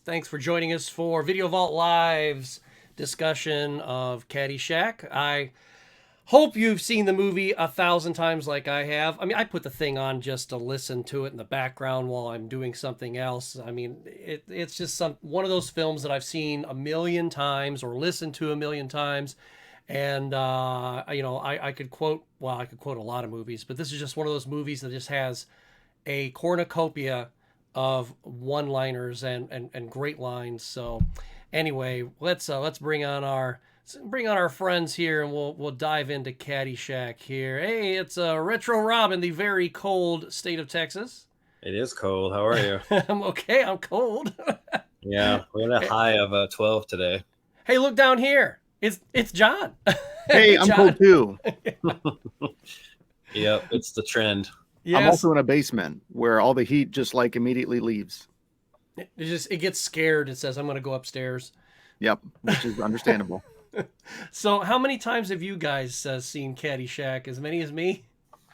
Thanks for joining us for Video Vault Live's discussion of Caddyshack. I hope you've seen the movie 1,000 times like I have. I mean, I put the thing on just to listen to it in the background while I'm doing something else. I mean, it's just one of those films that I've seen 1,000,000 times or listened to 1,000,000 times. And, I could quote, well, I could quote a lot of movies, but this is just one of those movies that just has a cornucopia of one-liners and great lines. So anyway, let's bring on our friends here, and we'll dive into Caddyshack here. Hey, it's Retro Rob in the very cold state of Texas. It is cold. How are you? I'm okay. I'm cold. Yeah, we're at a high of 12 today. Hey, look down here. It's John. Hey, I'm John. cold too. Yep, it's the trend. Yes. I'm also in a basement where all the heat just like immediately leaves. It gets scared. It says, I'm going to go upstairs. Yep, which is understandable. So how many times have you guys seen Caddyshack? As many as me?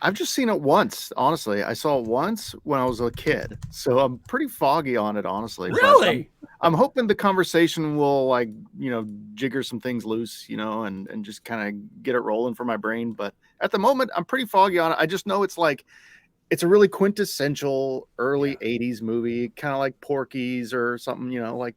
I've just seen it once, honestly. I saw it once when I was a kid, so I'm pretty foggy on it, honestly. Really? I'm hoping the conversation will, jigger some things loose, and just kind of get it rolling for my brain. But at the moment, I'm pretty foggy on it. I just know it's a really quintessential early 80s movie, kind of like Porky's or something, like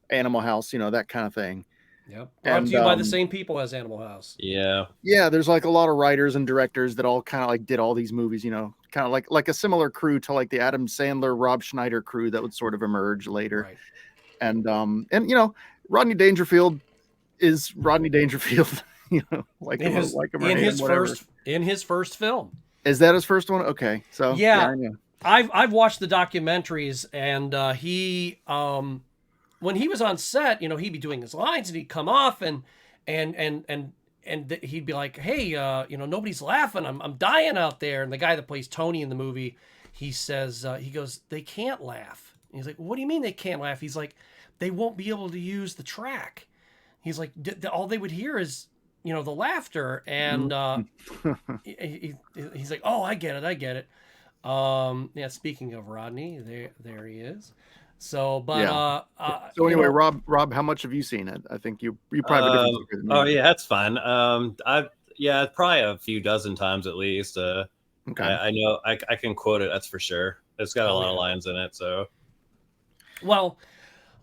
Animal House, that kind of thing. Yep. Brought to you by the same people as Animal House. Yeah. Yeah, there's like a lot of writers and directors that all kind of like did all these movies, kind of like a similar crew to like the Adam Sandler, Rob Schneider crew that would sort of emerge later. Right. And Rodney Dangerfield is Rodney Dangerfield, in his first film. Is that his first one? Okay. So yeah I know. I've watched the documentaries, and he when he was on set, he'd be doing his lines and he'd come off and he'd be like, hey, nobody's laughing. I'm dying out there. And the guy that plays Tony in the movie, he says, he goes, they can't laugh. And he's like, what do you mean they can't laugh? He's like, they won't be able to use the track. He's like, all they would hear is, the laughter. And he's like, oh, I get it. Yeah. Speaking of Rodney, there he is. So, but yeah. So anyway, Rob, how much have you seen it? I think you probably have a different than me. Oh yeah, that's fine. Probably a few dozen times at least. Okay. I know I can quote it. That's for sure. It's got a lot of lines in it. So, well,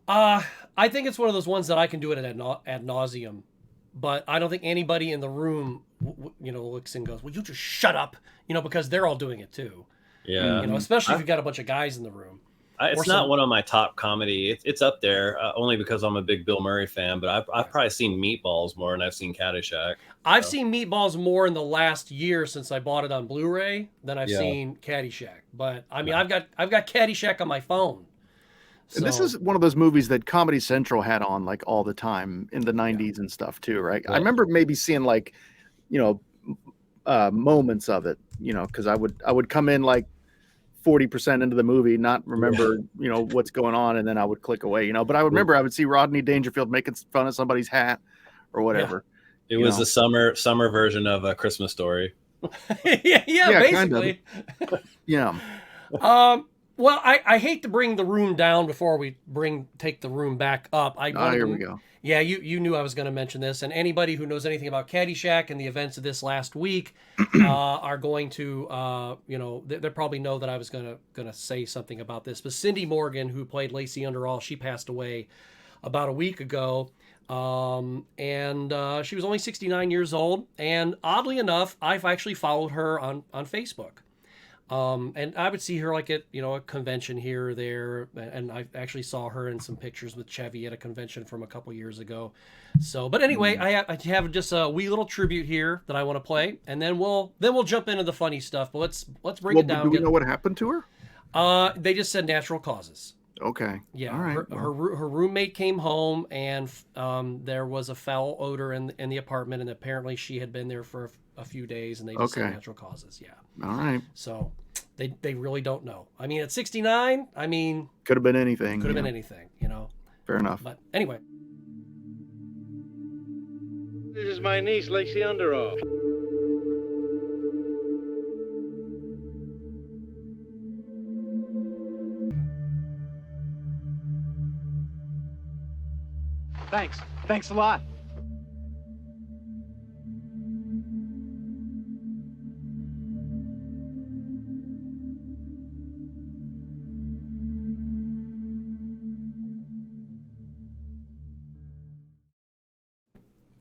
I think it's one of those ones that I can do it ad nauseum, but I don't think anybody in the room, looks and goes, "Well, you just shut up," because they're all doing it too. Yeah. Especially if you've got a bunch of guys in the room. It's not one of my top comedy. It's up there only because I'm a big Bill Murray fan. But I've probably seen Meatballs more than I've seen Caddyshack. I've seen Meatballs more in the last year since I bought it on Blu-ray than I've seen Caddyshack. But I mean, I've got Caddyshack on my phone. So. This is one of those movies that Comedy Central had on like all the time in the 90s and stuff too, right? Yeah. I remember maybe seeing moments of it, because I would come in like 40% into the movie, not remember, what's going on, and then I would click away, but I would remember I would see Rodney Dangerfield making fun of somebody's hat or whatever. Yeah. It was the summer version of A Christmas Story. yeah, basically. Kind of. Yeah. Well, I hate to bring the room down before we take the room back up. Here we go. Yeah, you knew I was going to mention this, and anybody who knows anything about Caddyshack and the events of this last week are going to, they probably know that I was going to say something about this. But Cindy Morgan, who played Lacey Underall, she passed away about a week ago, and she was only 69 years old. And oddly enough, I've actually followed her on Facebook. And I would see her like at, a convention here or there. And I actually saw her in some pictures with Chevy at a convention from a couple years ago. So, but anyway, I have just a wee little tribute here that I want to play, and then we'll jump into the funny stuff. But let's bring it down. Do we know what happened to her? They just said natural causes. Okay. Yeah. All right. Her roommate came home, and there was a foul odor in the apartment, and apparently she had been there for a few days, and they just said natural causes. Yeah. All right. So they really don't know. I mean, at 69, could have been anything. Could have been anything, Fair enough. But anyway. This is my niece, Lacey Underall. Thanks. Thanks a lot.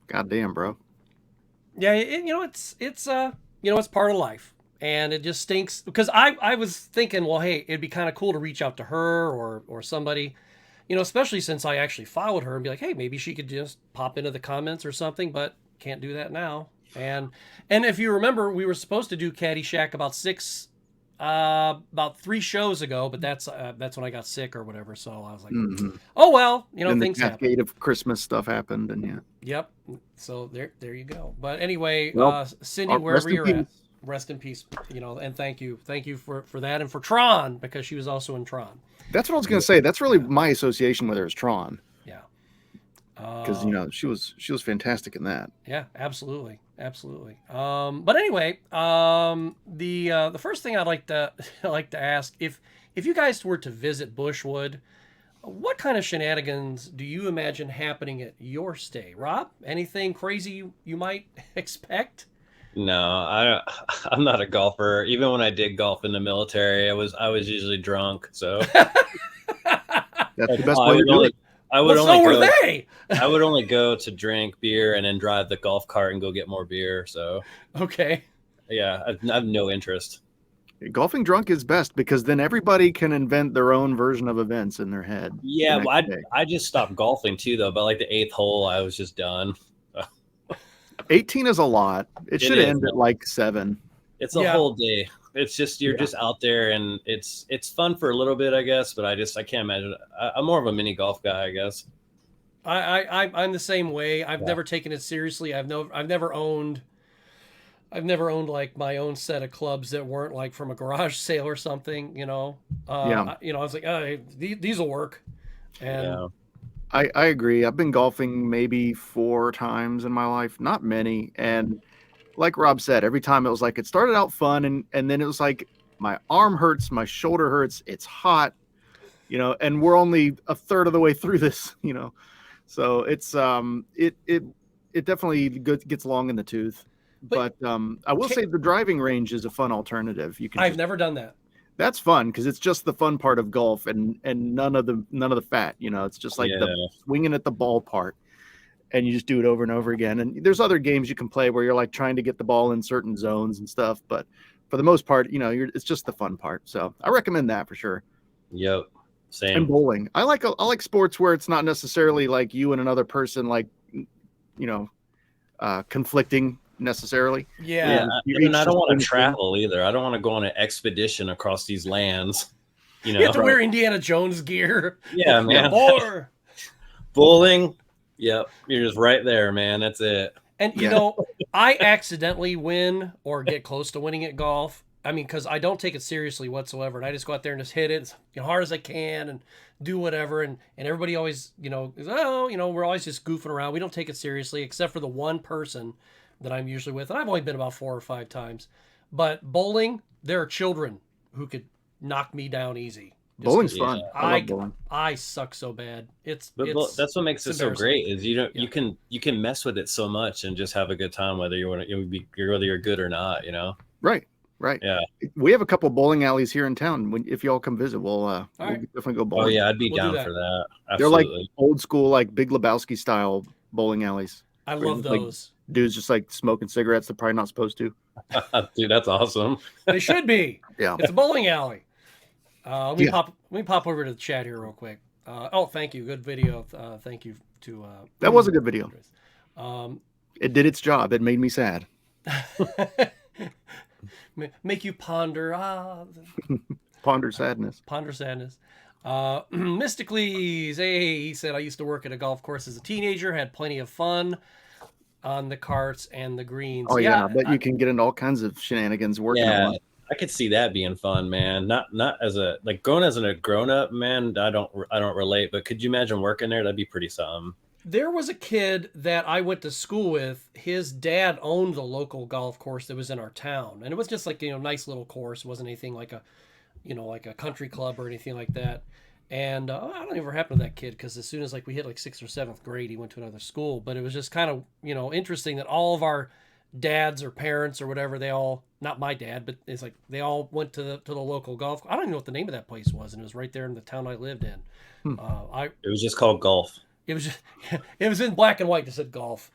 Goddamn, bro. Yeah, it's part of life, and it just stinks because I was thinking, well, hey, it'd be kind of cool to reach out to her or somebody, especially since I actually followed her and be like, hey, maybe she could just pop into the comments or something, but can't do that now. And if you remember, we were supposed to do Caddyshack about 3 shows ago, but that's when I got sick or whatever. So I was like, oh well, And things the happen. cascade of Christmas stuff happened, and yeah. Yep. So there you go. But anyway, Well, Cindy, wherever you're at, rest in peace. And thank you for that, and for Tron, because she was also in Tron. That's what I was gonna say. That's really my association with her is Tron. Yeah. Because she was fantastic in that. Yeah, absolutely. But anyway, the first thing I'd like to ask, if you guys were to visit Bushwood, what kind of shenanigans do you imagine happening at your stay, Rob? Anything crazy you might expect? No, I'm not a golfer. Even when I did golf in the military, I was usually drunk. So that's the best way to do it. I would well, only so were go, they. I would only go to drink beer and then drive the golf cart and go get more beer. So Okay. yeah, I have no interest. Golfing drunk is best because then everybody can invent their own version of events in their head. Yeah, well, I just stopped golfing too, though. But like the 8th hole, I was just done. 18 is a lot. It should end at like 7. It's a whole day. It's just you're just out there, and it's fun for a little bit, I guess. But I can't imagine. I'm more of a mini golf guy, I guess. I'm the same way. I've never taken it seriously. I've never owned like my own set of clubs that weren't like from a garage sale or something. I was like, oh, these will work. And I agree. I've been golfing maybe 4 times in my life, not many. And like Rob said, every time it was like, it started out fun. And then it was like, my arm hurts, my shoulder hurts. It's hot, and we're only a third of the way through this, so it's, it definitely gets long in the tooth, but I will say the driving range is a fun alternative. I've never done that. That's fun because it's just the fun part of golf and none of the fat, it's just like the swinging at the ball part, and you just do it over and over again. And there's other games you can play where you're like trying to get the ball in certain zones and stuff, but for the most part, it's just the fun part. So I recommend that for sure. Yep. Same. And bowling. I like sports where it's not necessarily like you and another person, like, conflicting necessarily. Yeah. And I don't want to travel either. I don't want to go on an expedition across these lands. You have to wear Indiana Jones gear. Yeah, man. Or bowling. Yep. You're just right there, man. That's it. And I accidentally win or get close to winning at golf. I mean, because I don't take it seriously whatsoever, and I just go out there and just hit it as hard as I can and do whatever. And everybody always, is, we're always just goofing around. We don't take it seriously, except for the one person that I'm usually with, and I've only been about 4 or 5 times. But bowling, there are children who could knock me down easy. Bowling's fun. I love bowling. I suck so bad. It's that's what makes it so great is you can mess with it so much and just have a good time whether you're good or not. Right. Yeah. We have a couple bowling alleys here in town. If y'all come visit, we'll definitely go bowling. Oh yeah, I'd be down for that. Absolutely. They're like old school, like Big Lebowski style bowling alleys. I love those. Like, dudes just like smoking cigarettes they're probably not supposed to. Dude, that's awesome. They should be. Yeah. It's a bowling alley. Let me pop over to the chat here real quick. Thank you. Good video. Thank you to that was a good video. It did its job. It made me sad. Make you ponder. Ponder sadness. Mysticles. Hey, he said, I used to work at a golf course as a teenager, had plenty of fun on the carts and the greens. Oh yeah, but you can get into all kinds of shenanigans working on it. I could see that being fun, man. Not as a going as a grown up, man. I don't relate, but could you imagine working there? That'd be pretty something. There was a kid that I went to school with. His dad owned the local golf course that was in our town, and it was just like nice little course. It wasn't anything like a like a country club or anything like that. And I don't know what happened to that kid, because as soon as like we hit like 6th or 7th grade, he went to another school. But it was just kind of, interesting that all of our dads or parents or whatever, they all, not my dad, but it's like they all went to the local golf. I don't even know what the name of that place was, and it was right there in the town I lived in. It was just called golf. It was just, it was in black and white that said golf.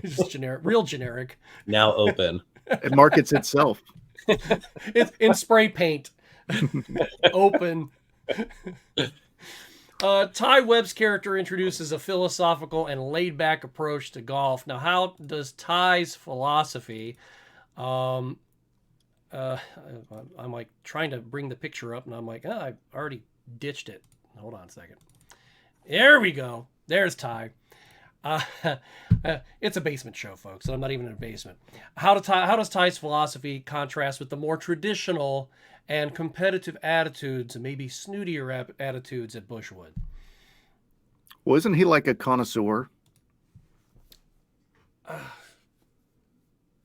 It's just generic, real generic. Now open. It markets itself. It's in spray paint. Open. Ty Webb's character introduces a philosophical and laid-back approach to golf. Now, how does Ty's philosophy? I'm like trying to bring the picture up, and I'm like, I already ditched it. Hold on a second. There we go. There's Ty. It's a basement show, folks, and I'm not even in a basement. How does Ty's philosophy contrast with the more traditional and competitive attitudes, and maybe snootier attitudes at Bushwood? Well, isn't he like a connoisseur?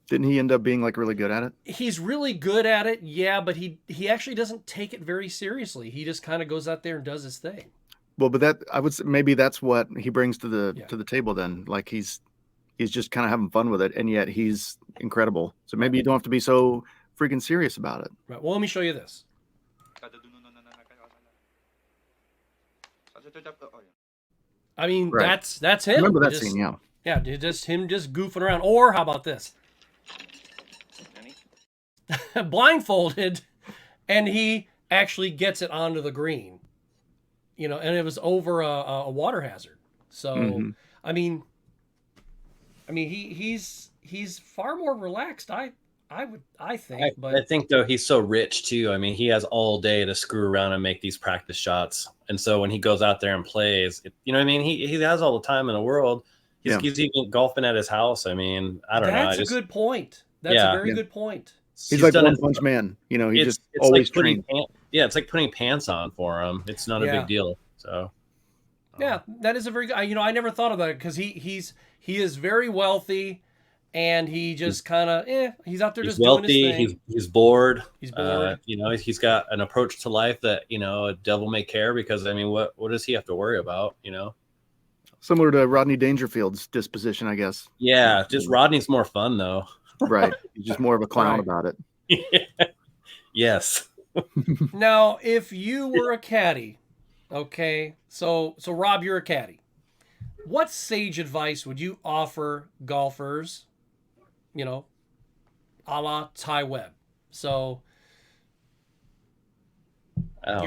Didn't he end up being like really good at it? He's really good at it, yeah, but he actually doesn't take it very seriously. He just kind of goes out there and does his thing. Well, but that I would say maybe that's what he brings to the table then. Like he's just kind of having fun with it, and yet he's incredible. So maybe you don't have to be so freaking serious about it. Right. Well, let me show you this. I mean, Right. that's him. I remember that scene, yeah. Yeah, just him just goofing around. Or how about this? Blindfolded, and he actually gets it onto the green. And it was over a water hazard. So, I mean, he's far more relaxed. I think. I think though he's so rich too. I mean, he has all day to screw around and make these practice shots. And so when he goes out there and plays, you know what I mean? He has all the time in the world. He's even golfing at his house. I mean, I don't know. That's a good point. That's a very good point. He's like one punch man. He just always like it's like putting pants on for him. It's not a big deal. So yeah, that is a very good. I never thought of that, because he is very wealthy, and he just kind of he's out there just wealthy, doing his thing. He's bored. He's bored. He's got an approach to life that a devil may care, because I mean, what does he have to worry about? Similar to Rodney Dangerfield's disposition, I guess. Yeah, just Rodney's more fun though. Right, he's just more of a clown about it. Yeah. Yes. Now, if you were a caddy, okay, so Rob, you're a caddy. What sage advice would you offer golfers, a la Ty Webb? So, I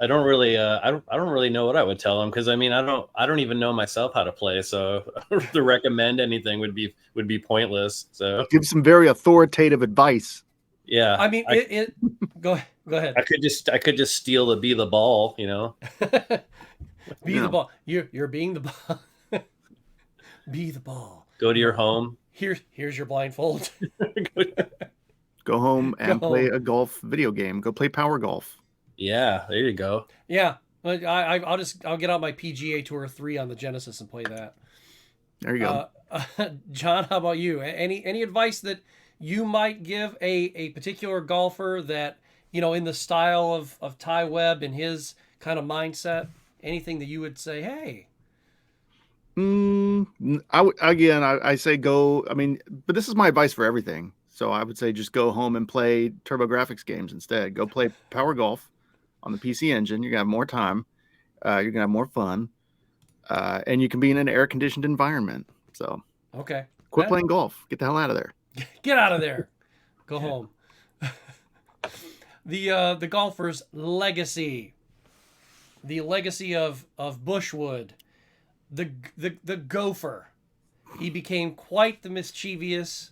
don't really know what I would tell him, because I mean, I don't even know myself how to play, so to recommend anything would be pointless. So give some very authoritative advice. Yeah, I mean, go ahead. I could just steal be the ball, Be the ball. You're being the ball. Be the ball. Go to your home. Here's your blindfold. Go home and play a golf video game. Go play Power Golf. Yeah, there you go. Yeah, I'll get out my PGA Tour 3 on the Genesis and play that. There you go. John, how about you? Any advice that you might give a particular golfer that, in the style of Ty Webb and his kind of mindset? Anything that you would say, hey? I say go. I mean, but this is my advice for everything. So I would say just go home and play TurboGrafx games instead. Go play Power Golf on the PC Engine. You're gonna have more time. You're gonna have more fun, and you can be in an air-conditioned environment. So okay, quit playing golf. Get the hell out of there. Get out of there. Go home. The golfer's legacy. The legacy of Bushwood. The gopher. He became quite the mischievous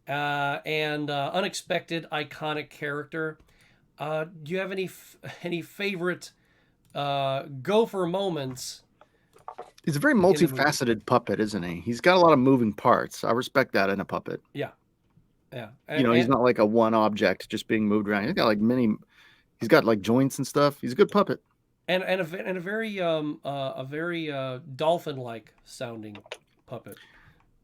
and unexpected, iconic character. Do you have any favorite gopher moments? He's a very multifaceted puppet, isn't he? He's got a lot of moving parts. I respect that in a puppet. Yeah. He's not like a one object just being moved around. He's got like he's got like joints and stuff. He's a good puppet. And a very dolphin-like sounding puppet.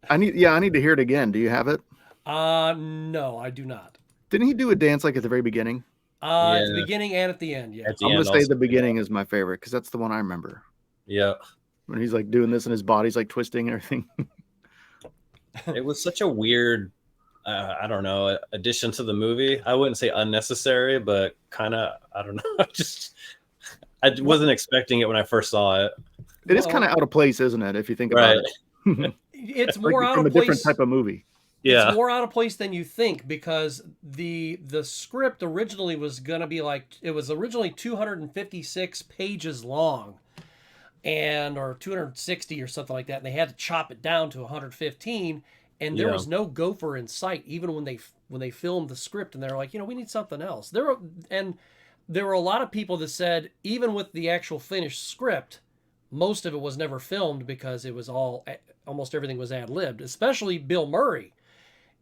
I need to hear it again. Do you have it? No, I do not. Didn't he do a dance like at the very beginning? At the beginning and at the end, yeah. At the I'm end gonna say also, the beginning is my favorite because that's the one I remember. Yeah. When he's like doing this and his body's like twisting and everything. It was such a weird, I don't know, addition to the movie. I wouldn't say unnecessary, but kind of, I don't know. I wasn't expecting it when I first saw it. It is kind of out of place, isn't it? If you think about it. It's Like more out from of a different place. type of movie. Yeah. It's more out of place than you think because the script originally was gonna be like it was originally 256 pages long, or 260 or something like that. And they had to chop it down to 115, and there was no gopher in sight even when they filmed the script. And they're like, we need something else. There were a lot of people that said even with the actual finished script, most of it was never filmed because it was almost everything was ad-libbed, especially Bill Murray.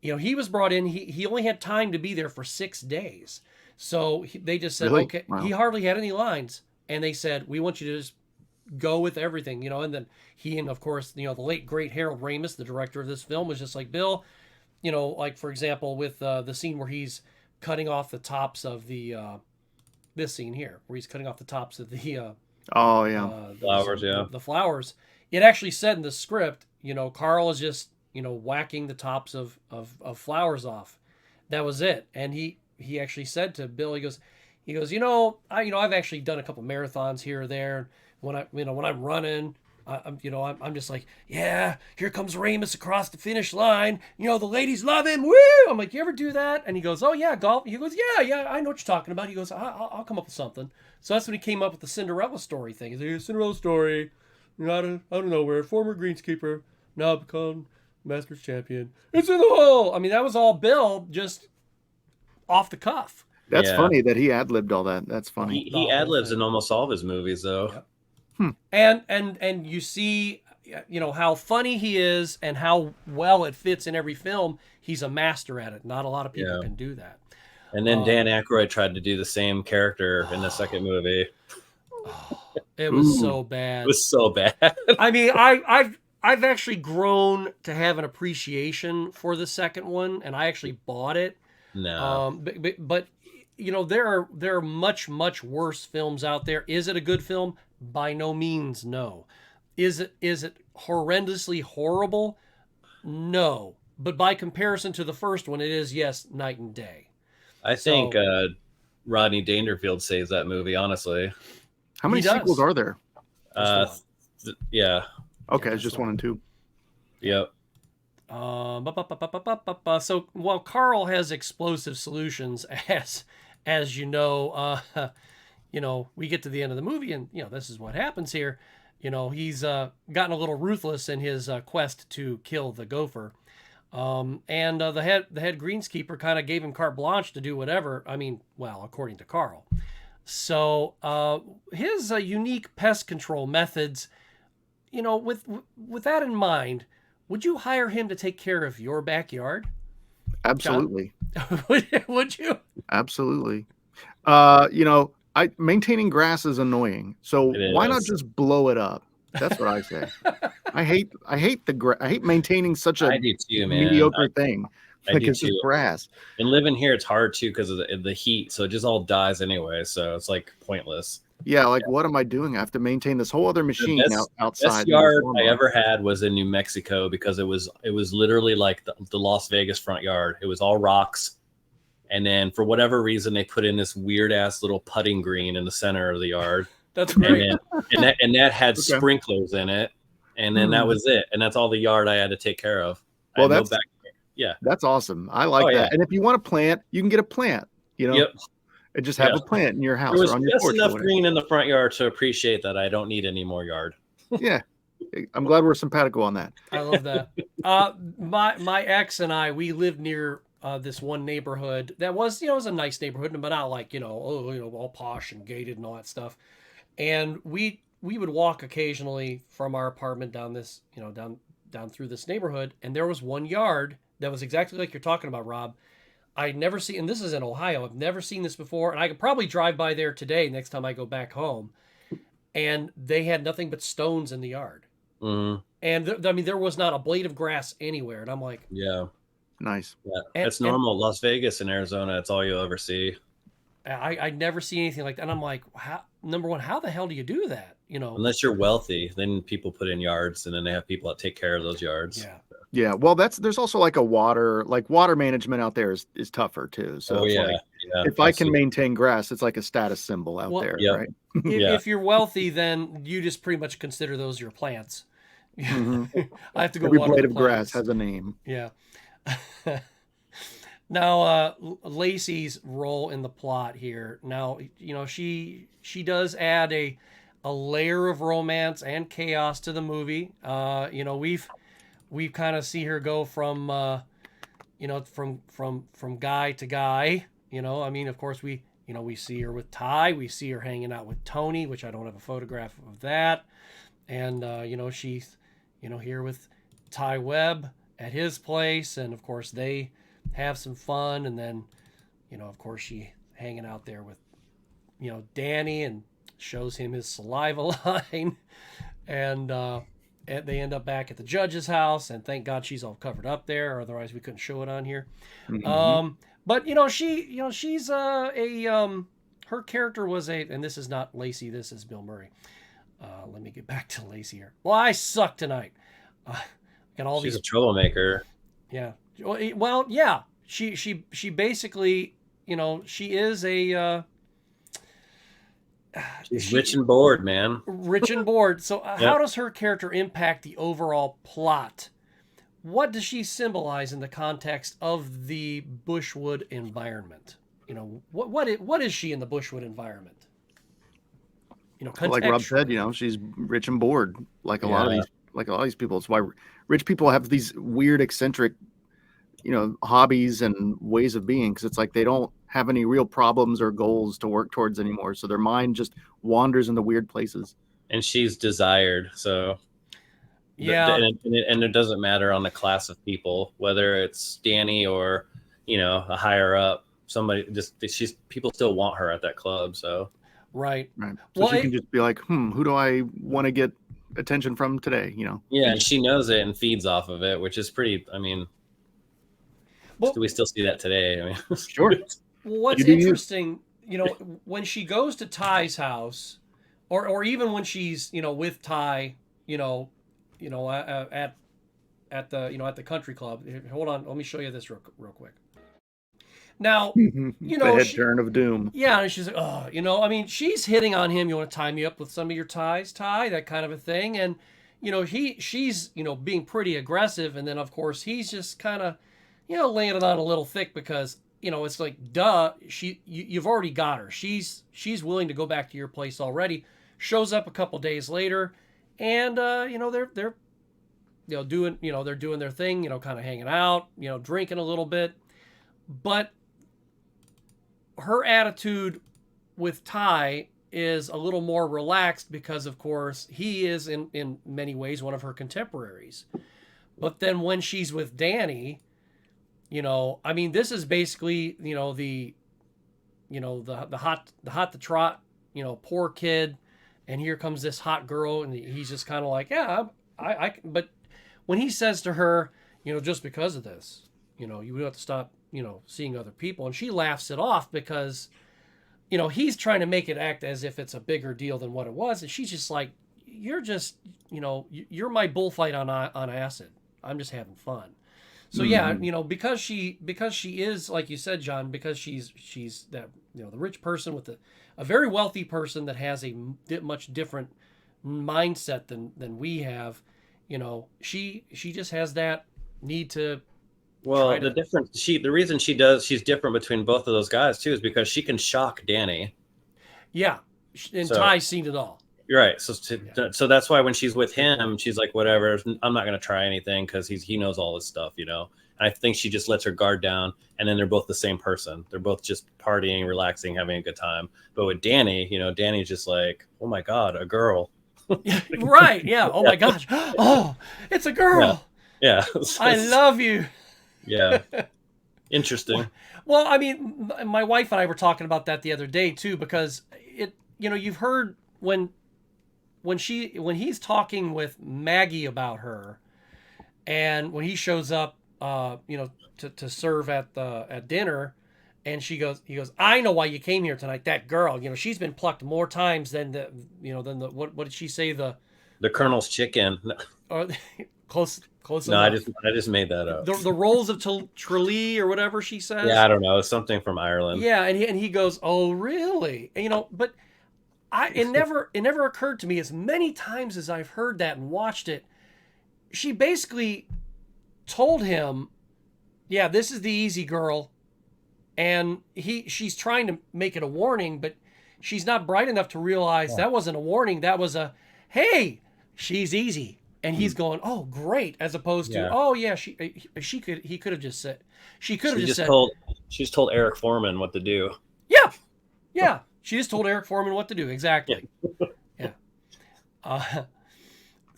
He was brought in. He only had time to be there for 6 days. So they just said, Really? okay, Wow. he hardly had any lines. And they said, we want you to just go with everything, and then he, and of course, the late great Harold Ramis, the director of this film, was just like, Bill, like for example, with the scene where he's cutting off the tops of this scene here, where he's cutting off the tops of the, Oh yeah. Flowers, the flowers. It actually said in the script, Carl is just, whacking the tops of flowers off. That was it. And he actually said to Bill, he goes, I've actually done a couple marathons here or there. When I'm running, I'm just like, yeah, here comes Ramus across the finish line. The ladies love him. Woo! I'm like, you ever do that? And he goes, oh yeah, golf. He goes, yeah, I know what you're talking about. He goes, I'll come up with something. So that's when he came up with the Cinderella story thing. He's like, Cinderella story, out of nowhere, former greenskeeper, now become Masters champion. It's in the hole. I mean, that was all Bill, just off the cuff. That's funny that he ad-libbed all that. That's funny. He ad-libs in almost all of his movies, though. Yep. And you see, how funny he is and how well it fits in every film. He's a master at it. Not a lot of people can do that. And then Dan Aykroyd tried to do the same character in the second movie. It was so bad. It was so bad. I mean, I've actually grown to have an appreciation for the second one, and I actually bought it. No. But there are much worse films out there. Is it a good film? By no means, no. Is it horrendously horrible? No. But by comparison to the first one, it is, yes, night and day. I think Rodney Dangerfield saves that movie, honestly. How many sequels are there? Yeah. Okay, it's just 1 and 2. Yep. So while Carl has explosive solutions, as you know, we get to the end of the movie, and this is what happens here. He's gotten a little ruthless in his quest to kill the gopher, and the head greenskeeper kind of gave him carte blanche to do whatever. I mean, well, according to Carl. So his unique pest control methods, with that in mind, would you hire him to take care of your backyard? Absolutely. Would you? Absolutely. Maintaining grass is annoying. So why not just blow it up? That's what I say. I hate I hate maintaining such a I do too, man. mediocre thing. Like it's just too. grass. And living here, it's hard too because of the heat. So it just all dies anyway. So it's like pointless. Yeah, what am I doing? I have to maintain this whole other machine outside. Best yard I ever had was in New Mexico because it was literally like the Las Vegas front yard. It was all rocks. And then for whatever reason, they put in this weird ass little putting green in the center of the yard. That's great. And that had sprinklers in it. And then that was it. And that's all the yard I had to take care of. Well, yeah. That's awesome. I like that. Yeah. And if you want a plant, you can get a plant, Yep. And just have a plant in your house. There was or on your just porch enough green in the front yard to appreciate that I don't need any more yard. Yeah. I'm glad we're simpatico on that. I love that. My ex and I, we lived near this one neighborhood that was, it was a nice neighborhood, but not like, all posh and gated and all that stuff. And we would walk occasionally from our apartment down this, down through this neighborhood. And there was one yard that was exactly like you're talking about, Rob. I'd never seen, and this is in Ohio. I've never seen this before. And I could probably drive by there today next time I go back home. And they had nothing but stones in the yard. Mm-hmm. And there was not a blade of grass anywhere. And I'm like, nice. Yeah, it's normal. Las Vegas and Arizona, it's all you'll ever see. I never see anything like that. And I'm like, number one, how the hell do you do that? Unless you're wealthy, then people put in yards, and then they have people that take care of those yards. Yeah. Yeah, well, there's also like water management out there is tougher too. So it's like if I can maintain grass, it's like a status symbol out there, right? If you're wealthy, then you just pretty much consider those your plants. Mm-hmm. I have to go. Every water blade the of grass plants. has a name. Yeah. Now, Lacey's role in the plot here. Now, she does add a layer of romance and chaos to the movie. We've kind of see her go from from guy to guy. I mean, of course we see her with Ty, we see her hanging out with Tony, which I don't have a photograph of that, and she's here with Ty Webb at his place, and of course they have some fun, and then of course she hanging out there with Danny and shows him his saliva line, and they end up back at the judge's house, and thank God she's all covered up there, or otherwise we couldn't show it on here. Mm-hmm. But she's her character was and this is not Lacey, this is Bill Murray. Let me get back to Lacey here. Well, I suck tonight. Got all She's a troublemaker. Yeah. Well, yeah. She basically, she is a. She's rich and bored, man. Rich and bored. So how does her character impact the overall plot? What does she symbolize in the context of the Bushwood environment? What is she in the Bushwood environment? Like Rob said, she's rich and bored, like a lot of these people. It's why rich people have these weird, eccentric, hobbies and ways of being, because it's like they don't have any real problems or goals to work towards anymore. So their mind just wanders into weird places. And she's desired. So yeah. And it doesn't matter on the class of people, whether it's Danny or, a higher up, somebody people still want her at that club. So. Right. So she can just be like, who do I want to get attention from today? Yeah. And she knows it and feeds off of it, which is pretty, do we still see that today? Sure. What's interesting, when she goes to Ty's house, or even when she's, with Ty, at the country club. Hold on, let me show you this real quick. Now, the head turn of doom. Yeah, and she's like, she's hitting on him. You want to tie me up with some of your ties, Ty, that kind of a thing, and she's being pretty aggressive, and then of course he's just kind of laying it on a little thick because it's like, duh, you've already got her. She's willing to go back to your place already. Shows up a couple days later, and they're doing their thing, kind of hanging out, drinking a little bit, but her attitude with Ty is a little more relaxed because, of course, he is in many ways one of her contemporaries. But then when she's with Danny, this is basically, the hot to trot, poor kid, and here comes this hot girl, and he's just kind of like, yeah, but when he says to her, just because of this, you would have to stop, seeing other people, and she laughs it off because, he's trying to make it act as if it's a bigger deal than what it was, and she's just like, you're just, you're my bullfight on acid. I'm just having fun. So yeah, because she is, like you said, John, because she's that, the rich person with a very wealthy person that has a much different mindset than we have, she just has that need to. Well, the reason she's different between both of those guys too is because she can shock Danny. Yeah, and Ty's seen it all. You're right. So that's why when she's with him, she's like, whatever, I'm not going to try anything because he knows all this stuff, And I think she just lets her guard down, and then they're both the same person. They're both just partying, relaxing, having a good time. But with Danny, Danny's just like, oh my God, a girl. Right. Yeah. Oh my gosh. Oh, it's a girl. Yeah. I love you. Yeah. Interesting. Well, my wife and I were talking about that the other day too, because you've heard when he's talking with Maggie about her, and when he shows up, to serve at dinner, And he goes, I know why you came here tonight. That girl, she's been plucked more times than what did she say? The Colonel's chicken. or close No, enough. I just made that up. The rolls of Tralee or whatever she says. Yeah, I don't know. It's something from Ireland. Yeah, and he goes, oh really? And, but it never occurred to me, as many times as I've heard that and watched it, she basically told him, yeah, this is the easy girl. And she's trying to make it a warning, but she's not bright enough to realize that wasn't a warning. That was a, hey, she's easy. And he's going, oh, great. As opposed to, oh yeah, he could have just said, she she's told Eric Foreman what to do. Yeah. Yeah. She just told Eric Foreman what to do. Exactly. Yeah.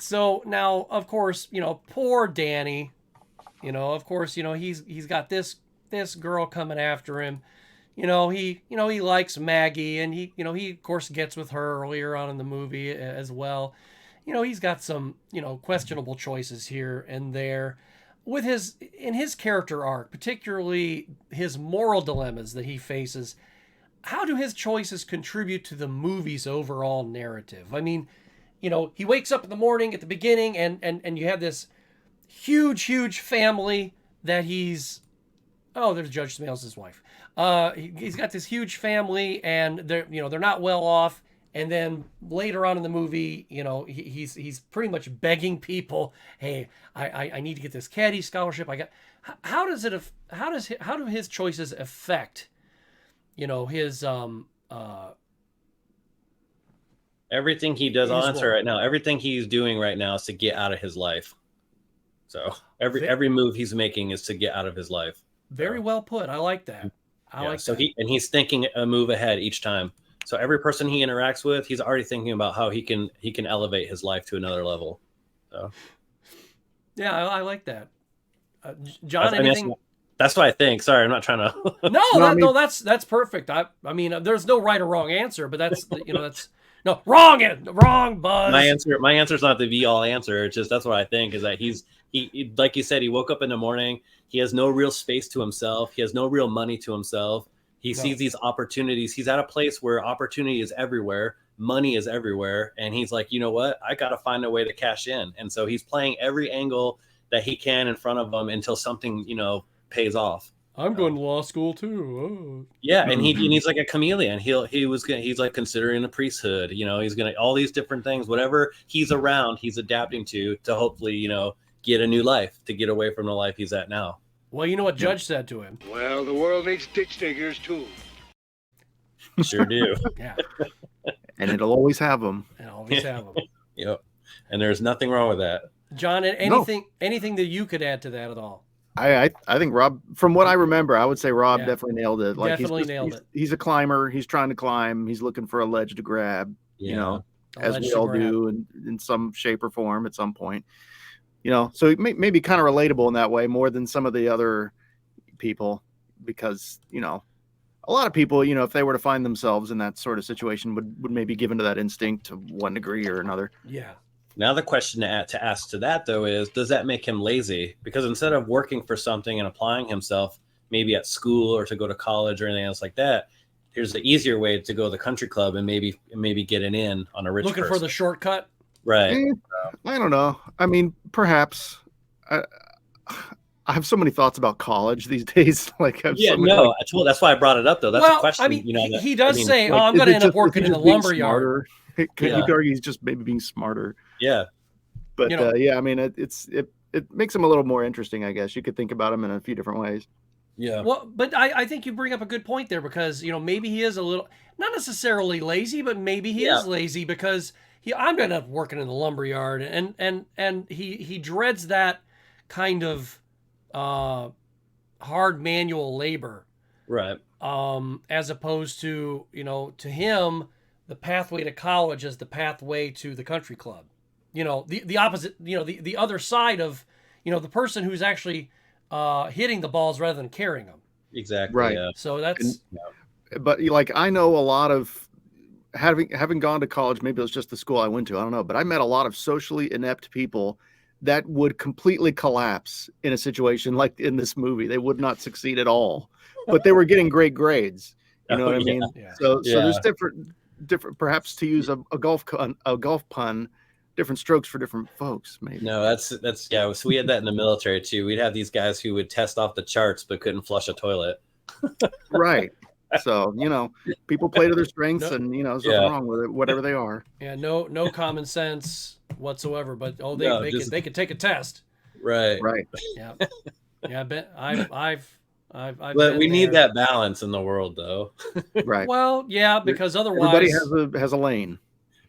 So now, of course, poor Danny, of course, he's got this girl coming after him. He likes Maggie, and he of course gets with her earlier on in the movie as well. He's got some, questionable choices here and there with his character arc, particularly his moral dilemmas that he faces. How do his choices contribute to the movie's overall narrative? I mean, he wakes up in the morning at the beginning and you have this huge family that there's Judge Smales' wife. He's got this huge family and they're not well off. And then later on in the movie, he's pretty much begging people, hey, I need to get this caddy scholarship. How do his choices affect, his everything he does, I'll answer right now. Everything he's doing right now is to get out of his life. So every move he's making is to get out of his life. Very well put. I like that. He's thinking a move ahead each time. So every person he interacts with, he's already thinking about how he can elevate his life to another level. So yeah, I like that. John, anything? That's what I think. Sorry, I'm not trying to. No, that's perfect. I mean, there's no right or wrong answer, but that's that's no wrong, Buzz. My answer is not the be all answer. It's just that's what I think is that he like you said, he woke up in the morning. He has no real space to himself. He has no real money to himself. He sees these opportunities. He's at a place where opportunity is everywhere. Money is everywhere. And he's like, you know what? I got to find a way to cash in. And so he's playing every angle that he can in front of him until something, pays off. I'm going to law school too. Oh. Yeah. And he's like a chameleon. He's like considering the priesthood, he's going to, all these different things, whatever he's around, he's adapting to hopefully, get a new life, to get away from the life he's at now. Well, you know what Judge said to him? Well, the world needs ditch diggers, too. Sure do. Yeah. And it'll always have them. Yep. And there's nothing wrong with that. John, anything that you could add to that at all? I think Rob, from what I remember, I would say Rob definitely nailed it. Like nailed it. He's a climber. He's trying to climb. He's looking for a ledge to grab, as we all do in some shape or form at some point. So it may be kind of relatable in that way more than some of the other people, because, a lot of people, if they were to find themselves in that sort of situation, would maybe give into that instinct to one degree or another. Yeah. Now the question to ask to that, though, is does that make him lazy? Because instead of working for something and applying himself maybe at school or to go to college or anything else like that, here's the easier way to go to the country club and maybe get an in on a rich looking person. for the shortcut. Right. I don't know. I mean, perhaps. I have so many thoughts about college these days. That's why I brought it up, though. That's a question. I mean, he does say, I'm going to end up working in the lumber yard. You could argue he's just maybe being smarter. Yeah. But I mean, it makes him a little more interesting, I guess. You could think about him in a few different ways. Yeah. Well, but I think you bring up a good point there, because, maybe he is a little, not necessarily lazy, but maybe he is lazy because I'm going to end up working in the lumber yard, and he dreads that kind of hard manual labor, right? As opposed to to him, the pathway to college is the pathway to the country club. The opposite. The other side of the person who's actually hitting the balls rather than carrying them. Exactly. Right. Yeah. So that's. But I know a lot of. Having gone to college, maybe it was just the school I went to, I don't know, but I met a lot of socially inept people that would completely collapse in a situation like in this movie. They would not succeed at all, but they were getting great grades. You know Oh, what I yeah. mean? Yeah. So Yeah. there's different, perhaps to use a golf pun, different strokes for different folks, maybe. No, that's yeah. So we had that in the military too. We'd have these guys who would test off the charts but couldn't flush a toilet. Right. So, people play to their strengths, No. and there's nothing Yeah. wrong with it, whatever they are. Yeah, no common sense whatsoever. But they No, they could take a test. Right. Right. Yeah, yeah. I've But been we need there. that balance in the world, though. Right. Well, yeah, because Everybody otherwise has a lane.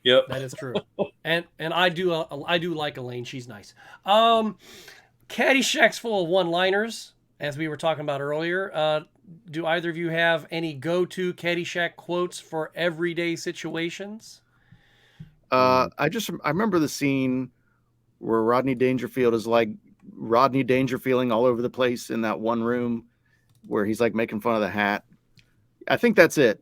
Yep. that is true. And I do like Elaine. She's nice. Caddyshack's full of one-liners, as we were talking about earlier. Do either of you have any go-to Caddyshack quotes for everyday situations? I remember the scene where Rodney Dangerfield is like Rodney Dangerfielding all over the place in that one room where he's like making fun of the hat. I think that's it.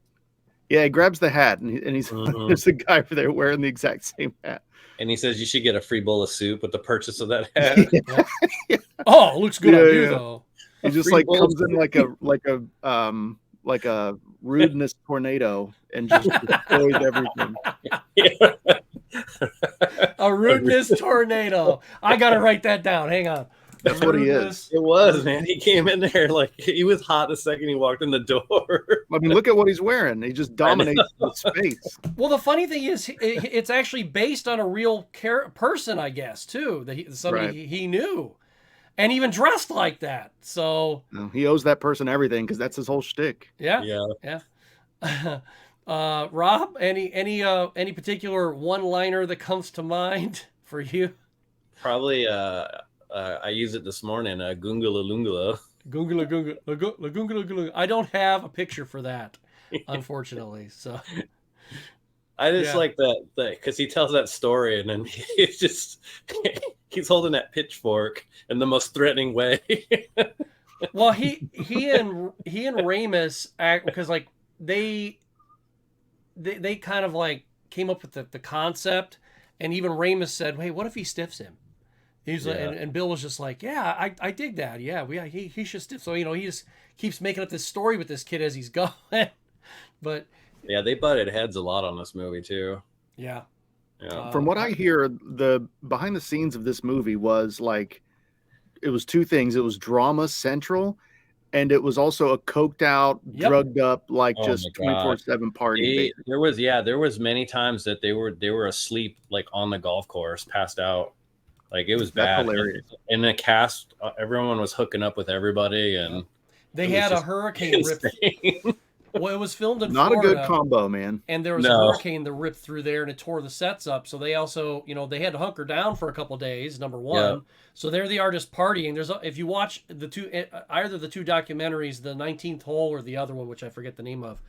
Yeah, he grabs the hat and he's there's a guy over there wearing the exact same hat. And he says you should get a free bowl of soup with the purchase of that hat. Oh, looks good on you Yeah. though. He just Free like bowl comes of in like a rudeness tornado and just destroys everything. A rudeness tornado. I gotta write that down. Hang on. That's what he is. Rudeness- It was, man. He came in there like he was hot the second he walked in the door. I mean, look at what he's wearing. He just dominates the space. Well, the funny thing is, it's actually based on a real person, I guess, too. That somebody Right. he knew, and even dressed like that. So He owes that person everything because that's his whole shtick. yeah, Yeah. Rob, any particular one-liner that comes to mind for you? Probably I used it this morning, Goongala Loongala. Goongala goongala goongala goongala. I don't have a picture for that, unfortunately. So I just Yeah. like that because he tells that story and then he's just he's holding that pitchfork in the most threatening way. well, he and Ramus act because like they kind of like came up with the concept, and even Ramus said, "Hey, what if he stiffs him?" He's like, Yeah. and Bill was just like, "Yeah, I dig that. Yeah, he should stiff." So he just keeps making up this story with this kid as he's going. But Yeah, they butted heads a lot on this movie too. yeah, Yeah. From what I hear, the behind the scenes of this movie was like, it was two things. It was drama central, and it was also a coked out, Yep. drugged up, like Oh just my God. 24/7 party. There was many times that they were asleep like on the golf course, passed out. Like it was That's bad. hilarious. In the cast, everyone was hooking up with everybody, and they it was had a just hurricane rip. insane. Well, it was filmed in Not a Florida. good combo, man. And there was a No. hurricane that ripped through there and it tore the sets up. So they also, they had to hunker down for a couple of days. Number one. Yeah. So there they are just partying. If you watch either the two documentaries, the 19th Hole or the other one, which I forget the name of,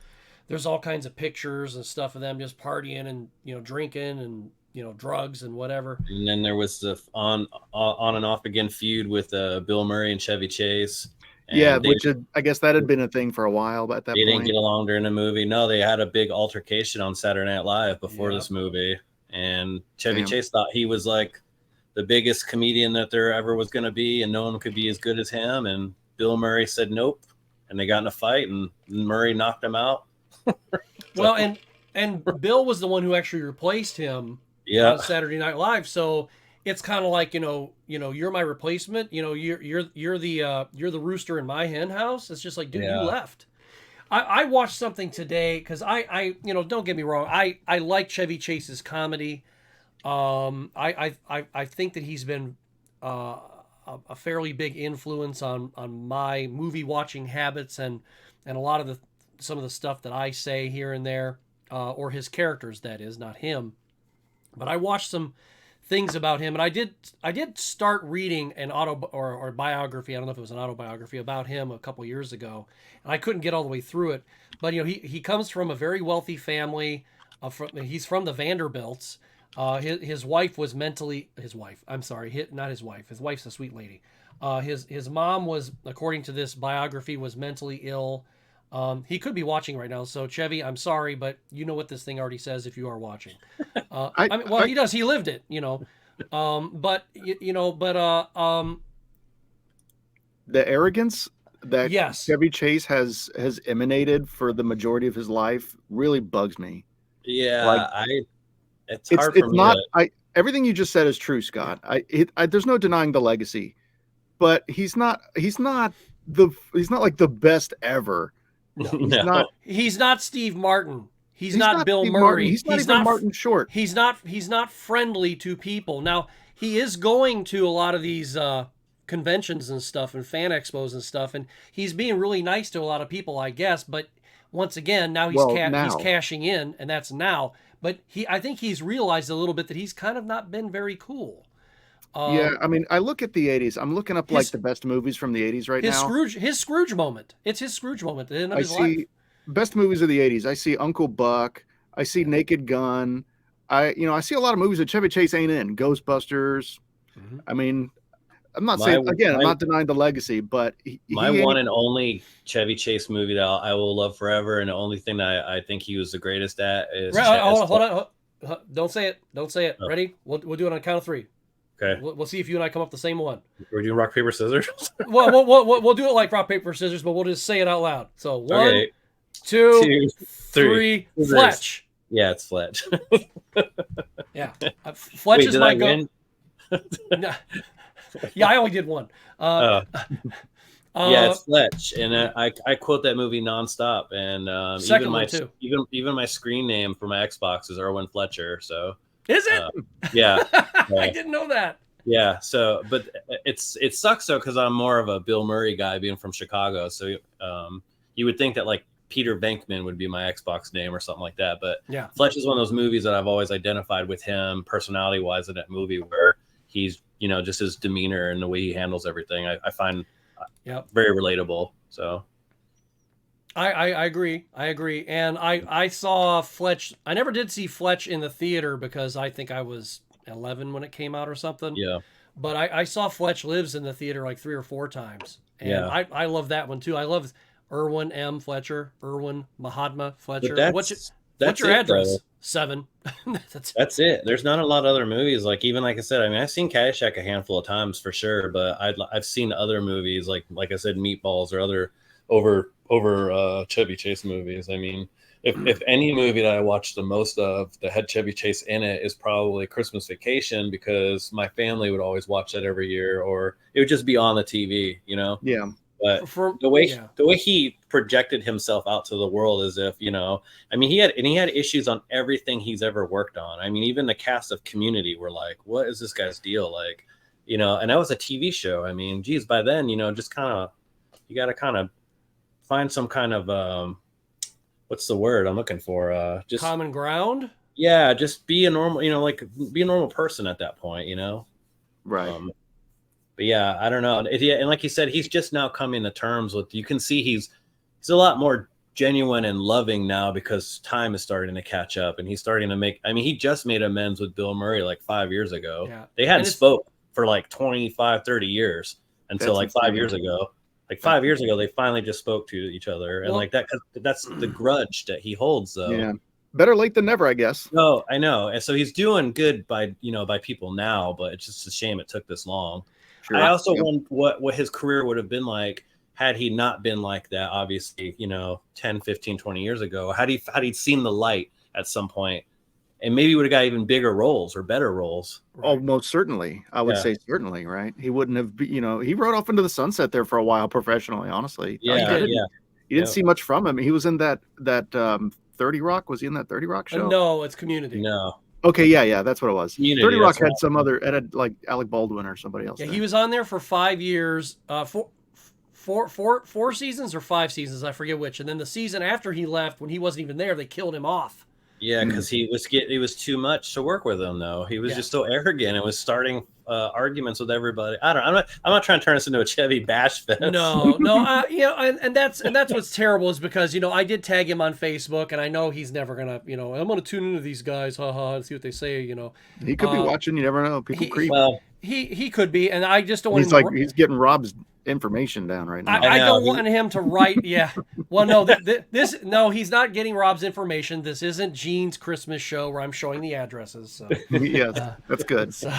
there's all kinds of pictures and stuff of them just partying and drinking and drugs and whatever. And then there was the on and off again feud with Bill Murray and Chevy Chase. And Yeah, they, which I guess that had been a thing for a while, but at that they didn't point, get along during the movie. No, they had a big altercation on Saturday Night Live before Yeah. this movie, and Chevy Damn. Chase thought he was like the biggest comedian that there ever was going to be, and no one could be as good as him. And Bill Murray said nope, and they got in a fight, and Murray knocked him out. Well, and Bill was the one who actually replaced him Yeah, on Saturday Night Live. So it's kind of like you're my replacement. You're the rooster in my hen house. It's just like, dude, Yeah. you left. I watched something today because I don't get me wrong. I like Chevy Chase's comedy. I think that he's been a fairly big influence on my movie watching habits and a lot of some of the stuff that I say here and there, or his characters, that is, not him. But I watched some things about him, and I did start reading an or biography. I don't know if it was an autobiography about him a couple years ago, and I couldn't get all the way through it. But he comes from a very wealthy family. He's from the Vanderbilts. His wife was mentally not his wife. His wife's a sweet lady. His mom was, according to this biography, was mentally ill. He could be watching right now, so Chevy, I'm sorry, but you know what this thing already says if you are watching. He does. He lived it, But The arrogance that yes, Chevy Chase has emanated for the majority of his life really bugs me. Like Yeah, it's hard for it's me not to. I everything you just said is true, Scott. There's no denying the legacy, but he's not like the best ever. no, He's not No. he's not Steve Martin. He's he's not not Bill Steve Martin. Murray. He's not even Martin Short. He's not friendly to people. Now he is going to a lot of these conventions and stuff and fan expos and stuff, and he's being really nice to a lot of people, I guess. But once again, now Well, he's now. cashing in, and that's now. But I think he's realized a little bit that he's kind of not been very cool. Yeah, Um, I mean, I look at the 80s. I'm looking up like his the best movies from the 80s right now. His Scrooge moment. It's his Scrooge moment at the end of I his life. see best movies of the 80s. I see Uncle Buck. I see Naked Gun. I see a lot of movies that Chevy Chase ain't in. Ghostbusters. Mhm. I mean, I'm not My saying again, I'm my not denying the legacy, but my he one ain't and only Chevy Chase movie that I will love forever, and the only thing that I think he was the greatest at is Right, hold on. Don't say it. Don't say it. Oh, Ready? We'll do it on a count of three. okay. We'll see if you and I come up with the same one. We're doing rock paper scissors. Well, we'll do it like rock paper scissors, but we'll just say it out loud. So one, Okay, two, 2, 3. three. Scissors. Fletch. Yeah, it's Fletch. Yeah, Fletch Wait, is did my I win? No. Yeah, I only did one. Yeah, it's Fletch, and I quote that movie nonstop. And Second even one my too. even my screen name for my Xbox is Erwin Fletcher. So Is it? yeah, I didn't know that. yeah. So, but it sucks though because I'm more of a Bill Murray guy, being from Chicago. So you would think that like Peter Venkman would be my Xbox name or something like that. But Yeah. Fletch is one of those movies that I've always identified with him personality wise in that movie, where he's just his demeanor and the way he handles everything. I find Yep. very relatable. So I agree. I agree. And I saw Fletch. I never did see Fletch in the theater because I think I was 11 when it came out or something. yeah, But I saw Fletch Lives in the theater like 3 or 4 times. And Yeah. I love that one too. I love Irwin M. Fletcher, Irwin Mahatma Fletcher. but What's that's your it, address? though. 7. That's it. There's not a lot of other movies. Like even like I said, I mean, I've seen Caddyshack a handful of times for sure, but I've seen other movies like I said, Meatballs or other over Chevy Chase movies. I mean, if any movie that I watched the most of that had Chevy Chase in it is probably Christmas Vacation, because my family would always watch that every year, or it would just be on the TV, yeah. But For the way yeah. the way he projected himself out to the world, as if I mean, he had issues on everything he's ever worked on. I mean, even the cast of Community were like, what is this guy's deal? Like, and that was a TV show. I mean, geez, by then, just kind of, you got to kind of find some kind of what's the word I'm looking for? Just Common ground. yeah, just be a normal, like be a normal person at that point, Right. But yeah, I don't know. And like you said, he's just now coming to terms with. You can see he's a lot more genuine and loving now because time is starting to catch up, and he's starting to make. I mean, he just made amends with Bill Murray like 5 years ago. Yeah. They hadn't And it's- spoke for like 25, 30 years until That's like 5 insane. years ago. Like 5 years ago, they finally just spoke to each other, and Well- like that. 'Cause that's the grudge that he holds, though. Yeah. Better late than never, I guess. No, I know, and so he's doing good by by people now, but it's just a shame it took this long. Sure. I also Yep. wonder what his career would have been like had he not been like that, obviously, 10, 15, 20 years ago. Had he seen the light at some point, and maybe would have got even bigger roles or better roles. Oh, most certainly. I would Yeah. say certainly, right? He wouldn't have, he rode off into the sunset there for a while professionally, honestly. Yeah, You didn't Yeah. see much from him. He was in that 30 Rock. Was he in that 30 Rock show? No, it's Community. No. Okay, yeah, that's what it was. Community, 30 Rock that's had right. some other, it had like Alec Baldwin or somebody else. Yeah, there. he was on there for 5 years, four seasons or 5 seasons, I forget which. And then the season after he left, when he wasn't even there, they killed him off. Yeah, because it was too much to work with him, though. He was Yeah. just so arrogant and was starting arguments with everybody. I don't. I'm not trying to turn this into a Chevy bash fest. No, and that's what's terrible is because I did tag him on Facebook, and I know he's never gonna, I'm gonna tune into these guys, haha, and see what they say, He could be watching. You never know. People creep. Well, He could be, and I just don't want He's him like to, he's getting Rob's information down right now. I don't want him to write. Yeah. Well, no, no, he's not getting Rob's information. This isn't Gene's Christmas show where I'm showing the addresses. So. Yes, that's good. So,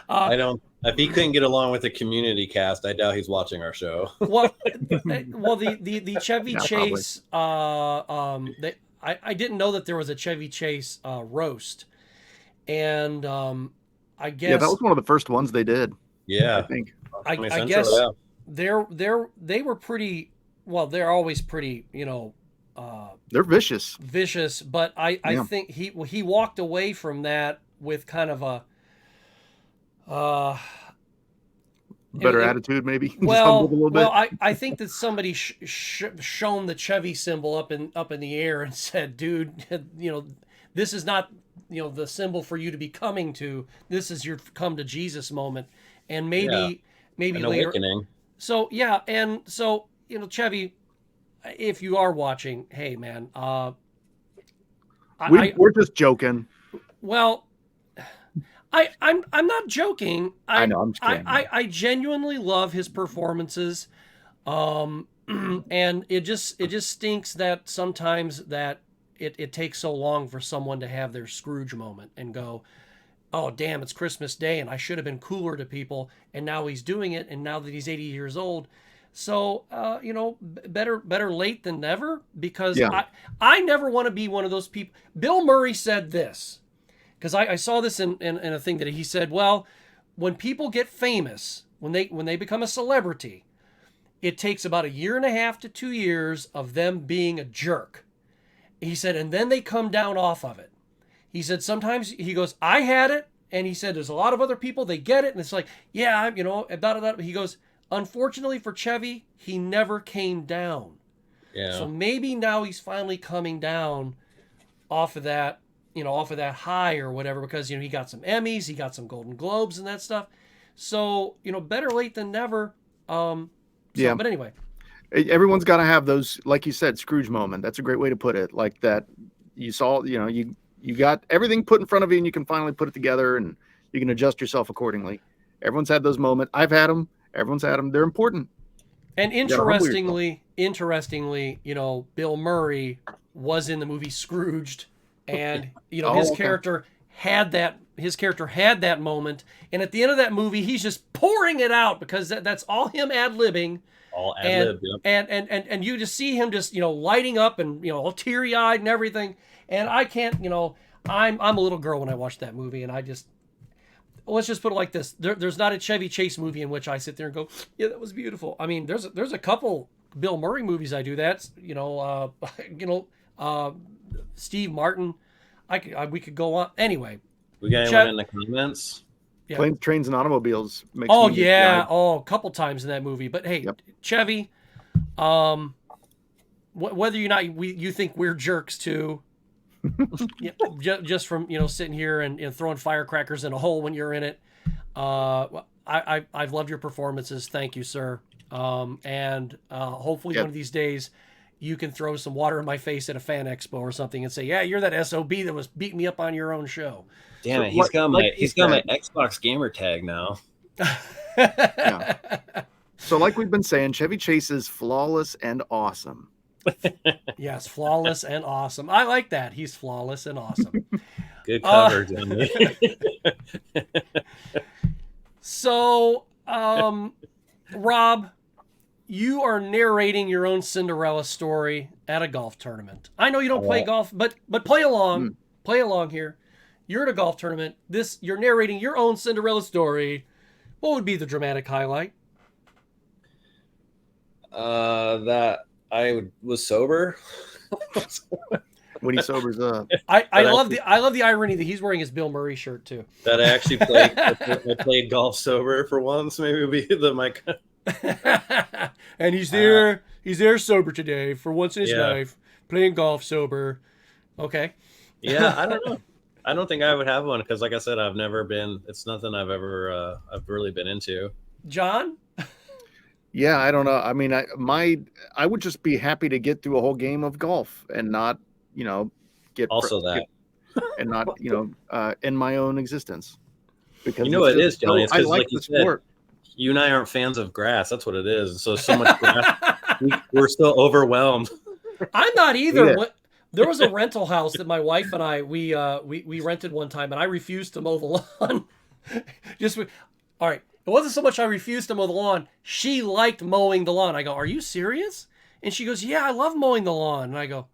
I don't. If he couldn't get along with the Community cast, I doubt he's watching our show. well, the Chevy Chase. I didn't know that there was a Chevy Chase roast, and I guess that was one of the first ones they did. Yeah, I think. I guess they were pretty. Well, they're always pretty. They're vicious. Vicious, but I think he walked away from that with kind of a better attitude, maybe. Well, I think that somebody shown the Chevy symbol up in the air and said, "Dude, this is not the symbol for you to be coming to. This is your come to Jesus moment." And maybe An later. awakening. So yeah, and so Chevy, if you are watching, hey man, we're just joking. Well, I'm not joking. I know, I'm just kidding. I genuinely love his performances, and it just stinks that sometimes that it takes so long for someone to have their Scrooge moment and go, oh damn, it's Christmas Day and I should have been cooler to people, and now he's doing it, and now that he's 80 years old. So better late than never, because I never want to be one of those people. Bill Murray said this. Because I saw this in a thing that he said, well, when people get famous, when they become a celebrity, it takes about 1.5 to 2 years of them being a jerk. He said, and then they come down off of it. He said, sometimes, he goes, I had it, and he said, there's a lot of other people, they get it, and it's like, yeah, he goes, unfortunately for Chevy, he never came down. Yeah. So maybe now he's finally coming down off of that, off of that high or whatever, because, he got some Emmys, he got some Golden Globes and that stuff. So, better late than never. Yeah. But anyway. Everyone's got to have those, like you said, Scrooge moment. That's a great way to put it. Like that you saw, you got everything put in front of you and you can finally put it together and you can adjust yourself accordingly. Everyone's had those moments. I've had them. Everyone's had them. They're important. And interestingly, Bill Murray was in the movie Scrooged. And his character had that moment, and at the end of that movie he's just pouring it out because that's all him ad-libbing. All ad-lib, yep. And you just see him just lighting up and all teary-eyed and everything. And I can't, I'm a little girl when I watched that movie, and I just, let's just put it like this: there's not a Chevy Chase movie in which I sit there and go, yeah, that was beautiful. I mean, there's a couple Bill Murray movies I do that. Steve Martin, we could go on. Anyway, we got anyone in the comments? Yeah. Planes, Trains, and Automobiles. A couple times in that movie. But hey, Chevy, whether or not you think we're jerks too, just from sitting here and throwing firecrackers in a hole when you're in it. I've loved your performances. Thank you, sir. And hopefully one of these days you can throw some water in my face at a fan expo or something and say, yeah, you're that SOB that was beating me up on your own show. Damn it. He's got my Xbox gamer tag now. Yeah. So like we've been saying, Chevy Chase is flawless and awesome. Yes, flawless and awesome. I like that. He's flawless and awesome. Good cover, Johnny. So, Rob, you are narrating your own Cinderella story at a golf tournament. I know you don't play golf, but play along. Play along here. You're at a golf tournament. You're narrating your own Cinderella story. What would be the dramatic highlight? That I was sober. When he sobers up. I love the irony that he's wearing his Bill Murray shirt too. That I actually played. I played golf sober for once. Maybe it'll be mic. And he's there sober today for once in his life, playing golf sober. Okay. Yeah, I don't know. I don't think I would have one because, like I said, I've never been. It's nothing I've really been into. John. Yeah, I don't know. I mean, I would just be happy to get through a whole game of golf and not, get and not, in my own existence. Because it is, Johnny. It's I like you the sport. You and I aren't fans of grass. That's what it is. So much grass. We're so overwhelmed. I'm not either. Yeah. There was a rental house that my wife and I we rented one time, and I refused to mow the lawn. All right. It wasn't so much I refused to mow the lawn. She liked mowing the lawn. I go, "Are you serious?" And she goes, "Yeah, I love mowing the lawn." And I go,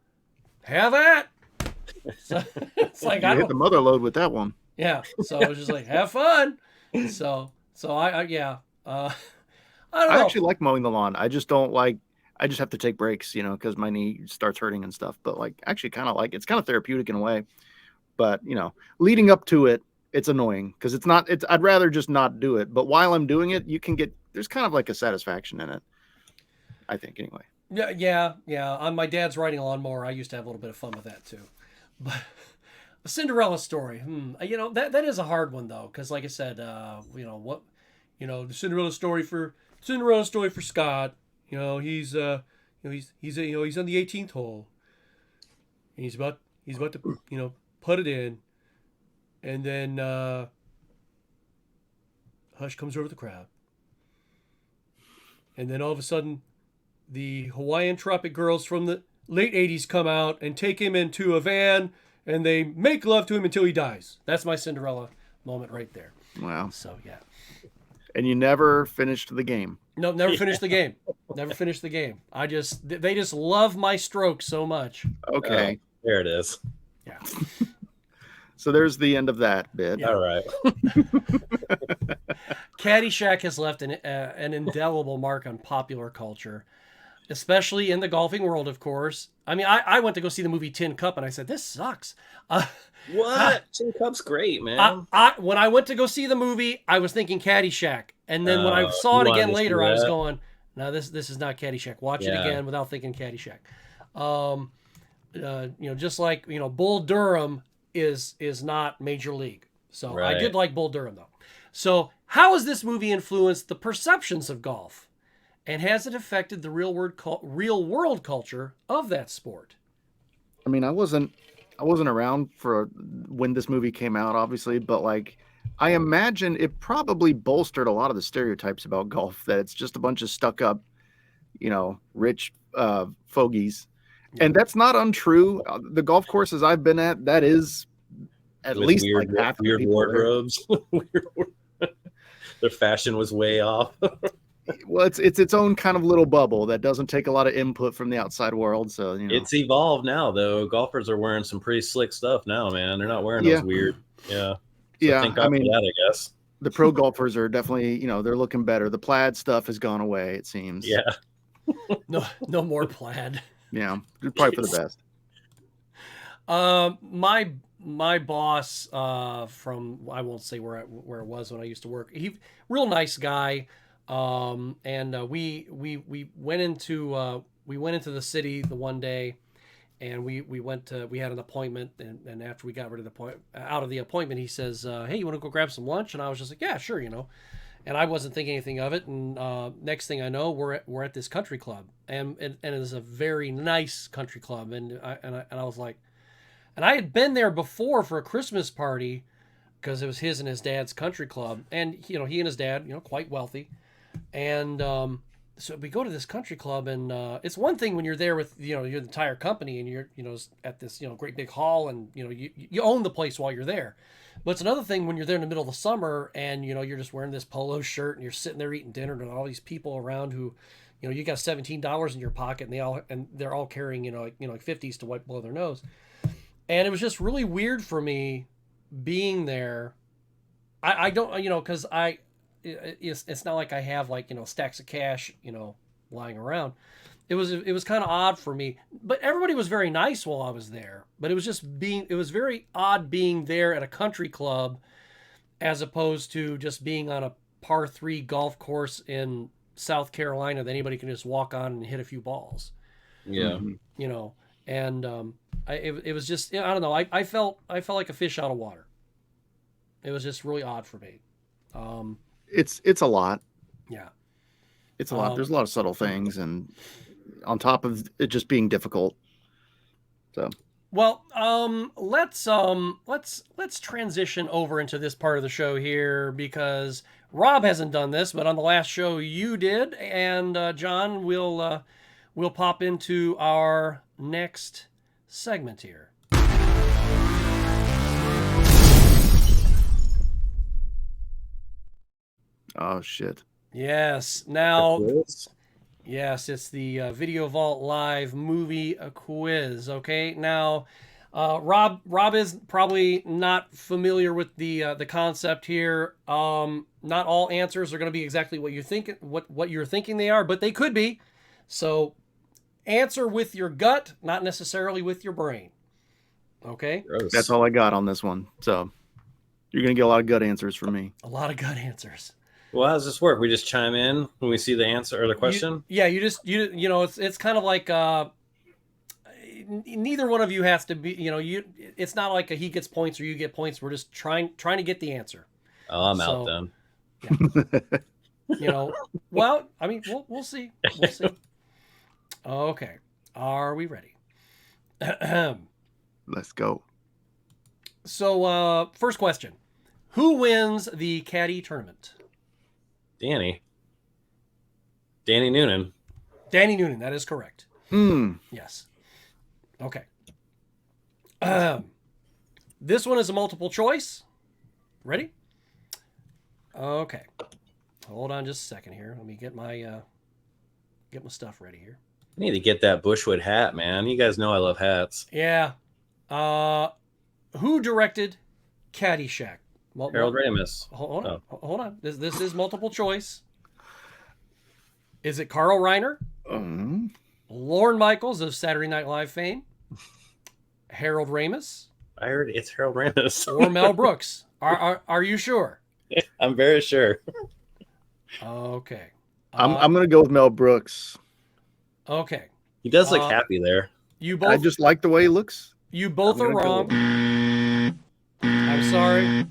"Have at." So it's like You hit the mother load with that one. Yeah. So I was just like, "Have fun." So I yeah. I don't I know. actually like mowing the lawn. I just don't like. I just have to take breaks, because my knee starts hurting and stuff. But like, actually, kind of like it's kind of therapeutic in a way. But leading up to it, it's annoying because it's not. I'd rather just not do it. But while I'm doing it, there's kind of like a satisfaction in it. I think anyway. Yeah. On my dad's riding a lawnmower, I used to have a little bit of fun with that too. But a Cinderella story, that is a hard one though, because like I said, the Cinderella story for Scott. He's on the 18th hole, and he's about to put it in, and then hush comes over the crowd, and then all of a sudden, the Hawaiian Tropic Girls from the late 80s come out and take him into a van, and they make love to him until he dies. That's my Cinderella moment right there. Wow. So yeah. And you never finished the game. No, never finished the game. Never finished the game. They just love my stroke so much. Okay. There it is. Yeah. So there's the end of that bit. All right. Caddyshack has left an indelible mark on popular culture, especially in the golfing world, of course. I mean, I went to go see the movie Tin Cup, and I said, this sucks. What? Tin Cup's great, man. When I went to go see the movie, I was thinking Caddyshack. And then when I saw it again later, I was going, no, this is not Caddyshack. Watch it again without thinking Caddyshack. Just like, Bull Durham is not Major League. So right. I did like Bull Durham, though. So how has this movie influenced the perceptions of golf? And has it affected the real world culture of that sport? I mean, I wasn't around for when this movie came out, obviously, but like, I imagine it probably bolstered a lot of the stereotypes about golf, that it's just a bunch of stuck up, rich fogies. Yeah. And that's not untrue. The golf courses I've been at, that is at with least weird, like half weird wardrobes. Their fashion was way off. Well, it's its own kind of little bubble that doesn't take a lot of input from the outside world. So it's evolved now, though. Golfers are wearing some pretty slick stuff now, man. They're not wearing those weird. Yeah. So thank God for that, I guess. The pro golfers are definitely, they're looking better. The plaid stuff has gone away, it seems. Yeah. No more plaid. Yeah, probably for the best. My boss from, I won't say where it was when I used to work. He real nice guy. And we went into the city the one day, and we had an appointment, and after we got rid of out of the appointment, he says, hey, you want to go grab some lunch? And I was just like, yeah, sure, and I wasn't thinking anything of it. And next thing I know, we're at this country club, and it is a very nice country club, and I was like, and I had been there before for a Christmas party, because it was his and his dad's country club, and he and his dad, quite wealthy. And so we go to this country club, and it's one thing when you're there with your entire company, and you're at this great big hall, and you own the place while you're there. But it's another thing when you're there in the middle of the summer, and you're just wearing this polo shirt, and you're sitting there eating dinner, and all these people around who you got $17 in your pocket, and they're all carrying like 50s to wipe below their nose. And it was just really weird for me being there. I don't because it's not like I have stacks of cash lying around. It was kind of odd for me, but everybody was very nice while I was there. But it was very odd being there at a country club as opposed to just being on a par 3 golf course in South Carolina that anybody can just walk on and hit a few balls. Yeah. And it was just, I don't know. I felt like a fish out of water. It was just really odd for me. It's a lot. Yeah. It's a lot. There's a lot of subtle things, and on top of it just being difficult. So Well, let's transition over into this part of the show here because Rob hasn't done this, but on the last show you did, and John will pop into our next segment here. Oh shit. Yes. Now, Quiz? yes, it's the Video Vault Live movie quiz. Okay. Now, Rob is probably not familiar with the concept here. Not all answers are going to be exactly what you think what you're thinking they are, but they could be. So, answer with your gut, not necessarily with your brain. Okay. Gross. That's all I got on this one. So you're gonna get a lot of gut answers from me. A lot of gut answers. Well, how does this work? We just chime in when we see the answer or the question? You know, it's kind of like neither one of you has to be, it's not like he gets points or you get points. We're just trying to get the answer. Oh, I'm out then. Well, I mean, we'll see. We'll see. Okay. Are we ready? Let's go. So, first question. Who wins the caddy tournament? Danny Noonan. Danny Noonan, that is correct. Yes. Okay. This one is a multiple choice. Ready? Okay. Hold on just a second here. Let me get my stuff ready here. I need to get that Bushwood hat, man. You guys know I love hats. Yeah. Who directed Caddyshack? Harold Ramis. Hold on. This is multiple choice. Is it Carl Reiner? Lorne Michaels of Saturday Night Live fame? Harold Ramis? I heard it's Harold Ramis. Or Mel Brooks? Are you sure? I'm very sure. Okay. I'm gonna go with Mel Brooks. Okay. He does look happy there. I just like the way he looks. You both are wrong. I'm sorry.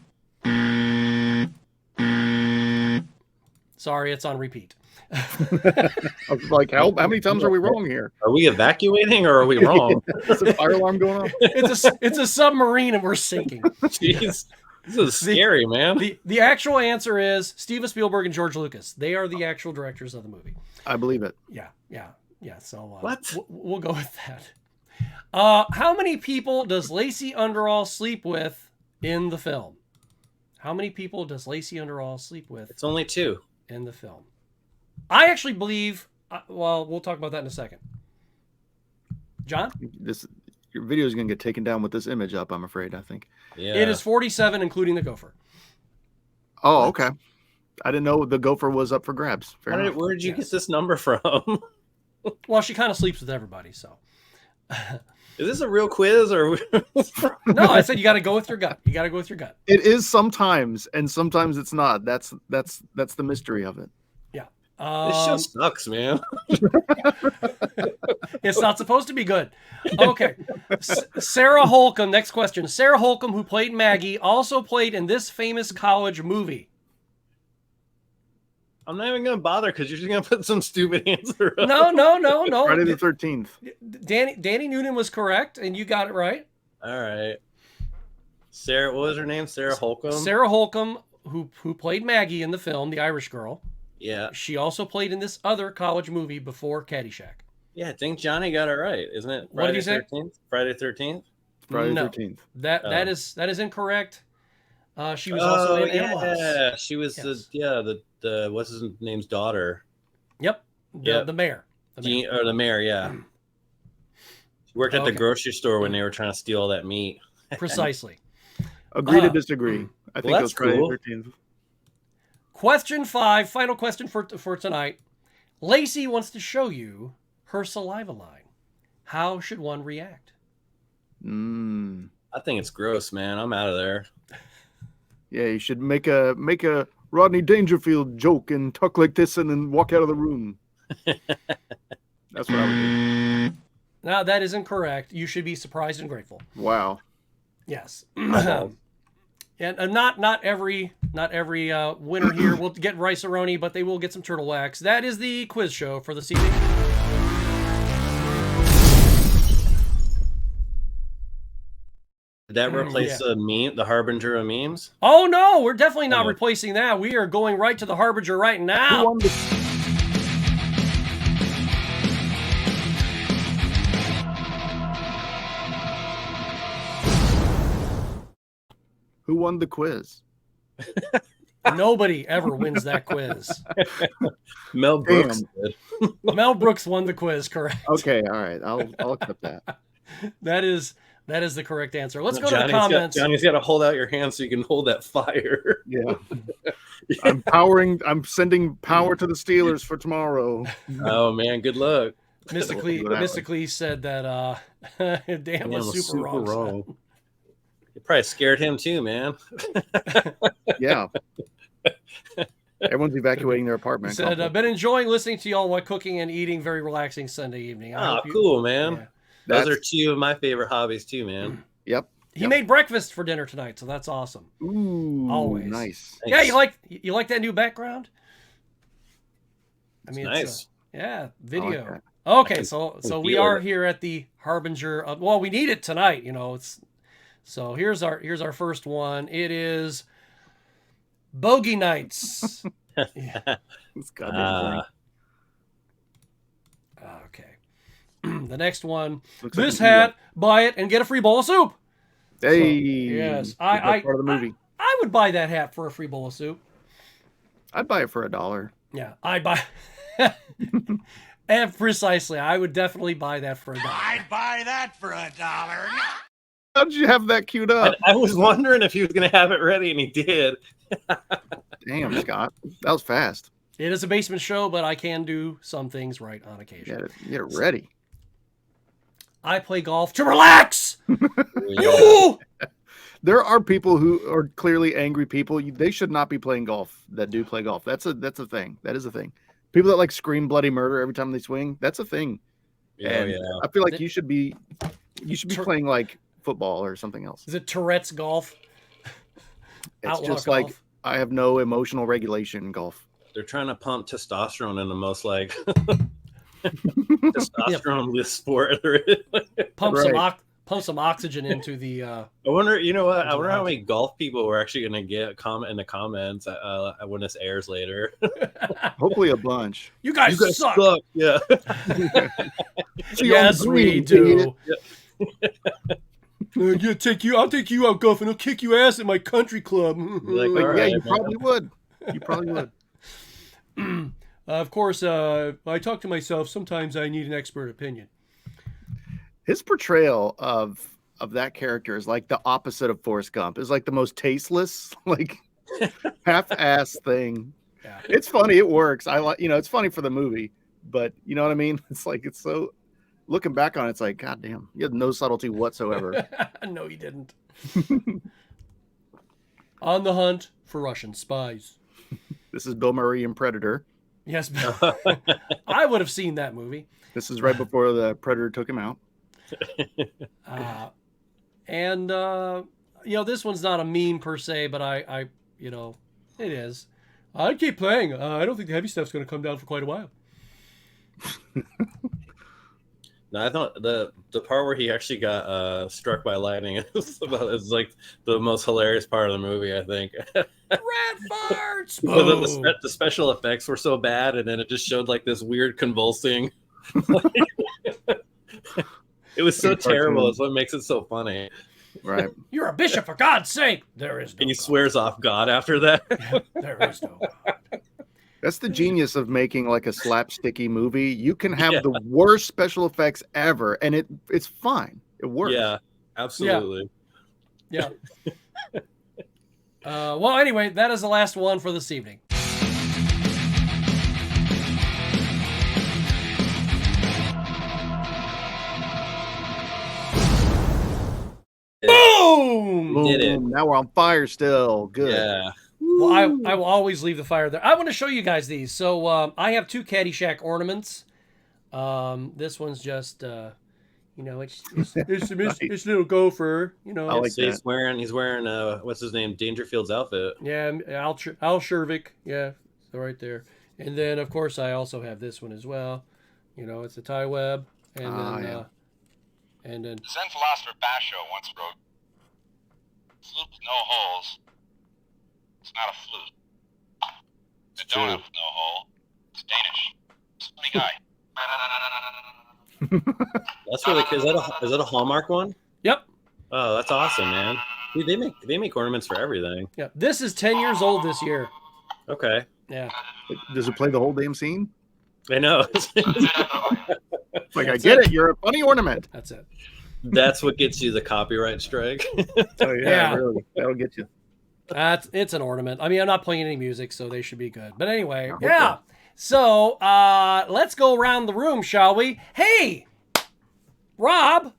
Sorry, it's on repeat. I was like, how many times are we wrong here? Are we evacuating or are we wrong? Is a fire alarm going off? It's a submarine and we're sinking. Jeez. This is scary, man. The actual answer is Steven Spielberg and George Lucas. They are the actual directors of the movie. I believe it. Yeah. So what? We'll go with that. How many people does Lacey Underall sleep with in the film? How many people does Lacey Underall sleep with? It's only 2 in the film. I actually believe. Well, we'll talk about that in a second. John, your video is going to get taken down with this image up. I'm afraid. I think. Yeah. It is 47, including the gopher. Oh, okay. I didn't know the gopher was up for grabs. Where did you get this number from? Well, she kind of sleeps with everybody, so. Is this a real quiz or? No, I said you got to go with your gut. You got to go with your gut. It is sometimes, and sometimes it's not. That's the mystery of it. Yeah. This show sucks, man. It's not supposed to be good. Okay. Sarah Holcomb, next question. Sarah Holcomb, who played Maggie, also played in this famous college movie. I'm not even going to bother because you're just going to put some stupid answer up. No. Friday the 13th. Danny Noonan was correct, and you got it right. All right. Sarah, what was her name? Sarah Holcomb? Sarah Holcomb, who played Maggie in the film, The Irish Girl. Yeah. She also played in this other college movie before Caddyshack. Yeah, I think Johnny got it right, isn't it? What did he say? 13th? Friday 13th? Friday the 13th. That is incorrect. She was also in Animal House. Yeah, she was Yes. the what's his name's daughter. Yep. The mayor. The mayor, yeah. She worked at the grocery store when they were trying to steal all that meat. Precisely. Agree to disagree. I think it was Friday cool. the 13th. Question 5, final question for tonight. Lacey wants to show you her saliva line. How should one react? I think it's gross, man. I'm out of there. Yeah, you should make a Rodney Dangerfield joke and talk like this and then walk out of the room. That's what I would do. Now, that is incorrect. You should be surprised and grateful. Wow. Yes. And not every winner here will get rice-a-roni, but they will get some turtle wax. That is the quiz show for this evening. that replace Yeah. the harbinger of memes? Oh no, we're definitely not Oh. replacing that. We are going right to the Harbinger right Who now. won the Who won the quiz? Nobody ever wins that quiz. Mel Brooks did. Mel Brooks won the quiz, correct? Okay, all right. I'll accept that. That is the correct answer. Let's go to Johnny's the comments. Johnny's got to hold out your hand so you can hold that fire. Yeah. I'm sending power to the Steelers for tomorrow. Oh man, good luck. Mystically said that Dan was super wrong. It probably scared him too, man. Yeah. Everyone's evacuating their apartment. Said, I've been enjoying listening to y'all while cooking and eating. Very relaxing Sunday evening. Oh, cool, man. Yeah. Those are two of my favorite hobbies too, man. Yep. He made breakfast for dinner tonight, so that's awesome. Ooh, always nice. Yeah, you like that new background? I mean, it's nice. Video. Like okay, so we are here at the Harbinger of, well, we need it tonight, so here's our first one. It is Bogey Nights. It's goddamn Okay. The next one. Looks This like hat, buy it and get a free bowl of soup. Hey. Yes, I part of the movie. I would buy that hat for a free bowl of soup. I'd buy it for $1. Yeah, I'd buy. And precisely, I would definitely buy that for $1. I'd buy that for $1. How did you have that queued up? I was wondering if he was going to have it ready, and he did. Damn, Scott. That was fast. It is a basement show, but I can do some things right on occasion. Get it ready. I play golf to relax. Yeah. There are people who are clearly angry people. They should not be playing golf that do play golf. That's a thing. That is a thing. People that like scream bloody murder every time they swing. That's a thing. And I feel like you should be playing like football or something else. Is it Tourette's golf? It's Outlaw just golf? like I have no emotional regulation in golf. They're trying to pump testosterone in the most like testosterone sport. Pump some oxygen into the. I wonder, you know what? I wonder how many golf people we're actually going to get comment in the comments when this airs later. Hopefully a bunch. You guys suck. Yeah. Yes, we do. Yeah. I'll take you out golfing. I'll kick you ass at my country club. Like, Like, all yeah, right, you man. probably would. You probably would. Of course, I talk to myself. Sometimes I need an expert opinion. His portrayal of that character is like the opposite of Forrest Gump. Is like the most tasteless, like half-ass thing. Yeah. It's funny. It works. I like, it's funny for the movie, but you know what I mean? It's like, it's so, looking back on it, it's like, God damn, you had no subtlety whatsoever. No, you didn't. On the hunt for Russian spies. This is Bill Murray in Predator. Yes, I would have seen that movie. This is right before the Predator took him out. This one's not a meme per se, but I it is. I keep playing. I don't think the heavy stuff's going to come down for quite a while. No, I thought the part where he actually got struck by lightning is like the most hilarious part of the movie, I think. Red farts! The special effects were so bad, and then it just showed like this weird convulsing. It was so terrible. It's what makes it so funny. Right. You're a bishop, for God's sake! There is no And he God. swears off God after that. There is no God. That's the genius of making like a slapsticky movie. You can have the worst special effects ever, and it's fine. It works. Yeah, absolutely. Yeah. Well, anyway, that is the last one for this evening. Boom! We did it. Now we're on fire still. Good. Yeah. Well, I will always leave the fire there. I want to show you guys these. So I have two Caddyshack ornaments. This one's just, it's little gopher. I like So that. he's wearing what's his name, Dangerfield's outfit. Yeah, Al Shervick. Yeah, so right there. And then, of course, I also have this one as well. It's a tie web. And then, yeah. and then. Zen philosopher Basho once wrote, flute with no holes. It's not a flute. It don't have no hole. It's Danish. It's a funny guy. That's really cool. Is that a Hallmark one? Yep. Oh, that's awesome, man. Dude, they make ornaments for everything. Yeah. This is 10 years old this year. Okay. Yeah. Does it play the whole damn scene? I know. It's like, I get it. You're a funny ornament. That's it. That's what gets you the copyright strike. Oh, Yeah. really. That'll get you. It's an ornament. I mean, I'm not playing any music, so they should be good. But anyway, hope yeah. So let's go around the room, shall we? Hey, Rob.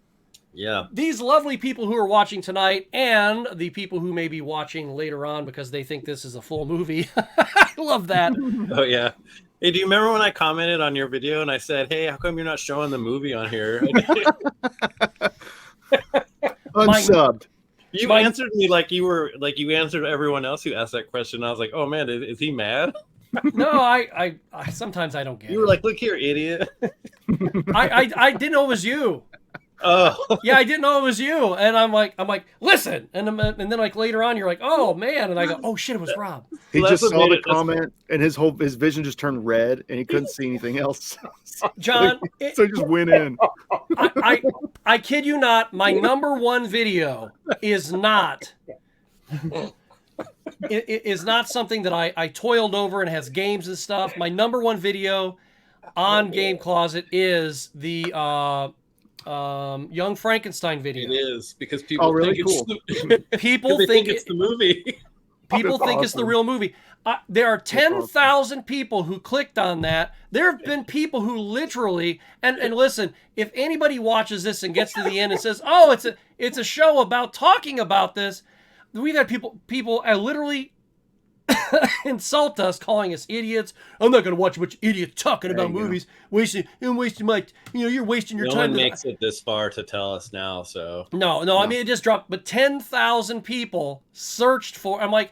Yeah. These lovely people who are watching tonight and the people who may be watching later on because they think this is a full movie. I love that. Oh, yeah. Hey, do you remember when I commented on your video and I said, hey, how come you're not showing the movie on here? Unsubbed. You answered me like you answered everyone else who asked that question. I was like, oh, man, is he mad? No, I sometimes I don't get You were it. like, look here, idiot. I didn't know it was you. Oh. Yeah, I didn't know it was you. And I'm like, listen. And then like later on, you're like, oh man. And I go, oh shit, it was Rob. He Well, just that's what saw made the it- that's- comment and his vision just turned red and he couldn't see anything else. John, So he just went in. I kid you not, my number one video is not it is not something that I toiled over and has games and stuff. My number one video on Game Closet is the Young Frankenstein video. It is because people Oh, really? think Cool. People they think it's the movie. people That's think it's the awesome. real movie. There are 10,000 people who clicked on that. There have been people who literally and listen. If anybody watches this and gets to the end and says, "Oh, it's a show about talking about this," we've had people literally insult us, calling us idiots. I'm not going to watch a bunch of idiots talking about movies, wasting my, you're wasting your No time. one makes it this far to tell us now, so No, I mean it just dropped. But 10,000 people searched for. I'm like,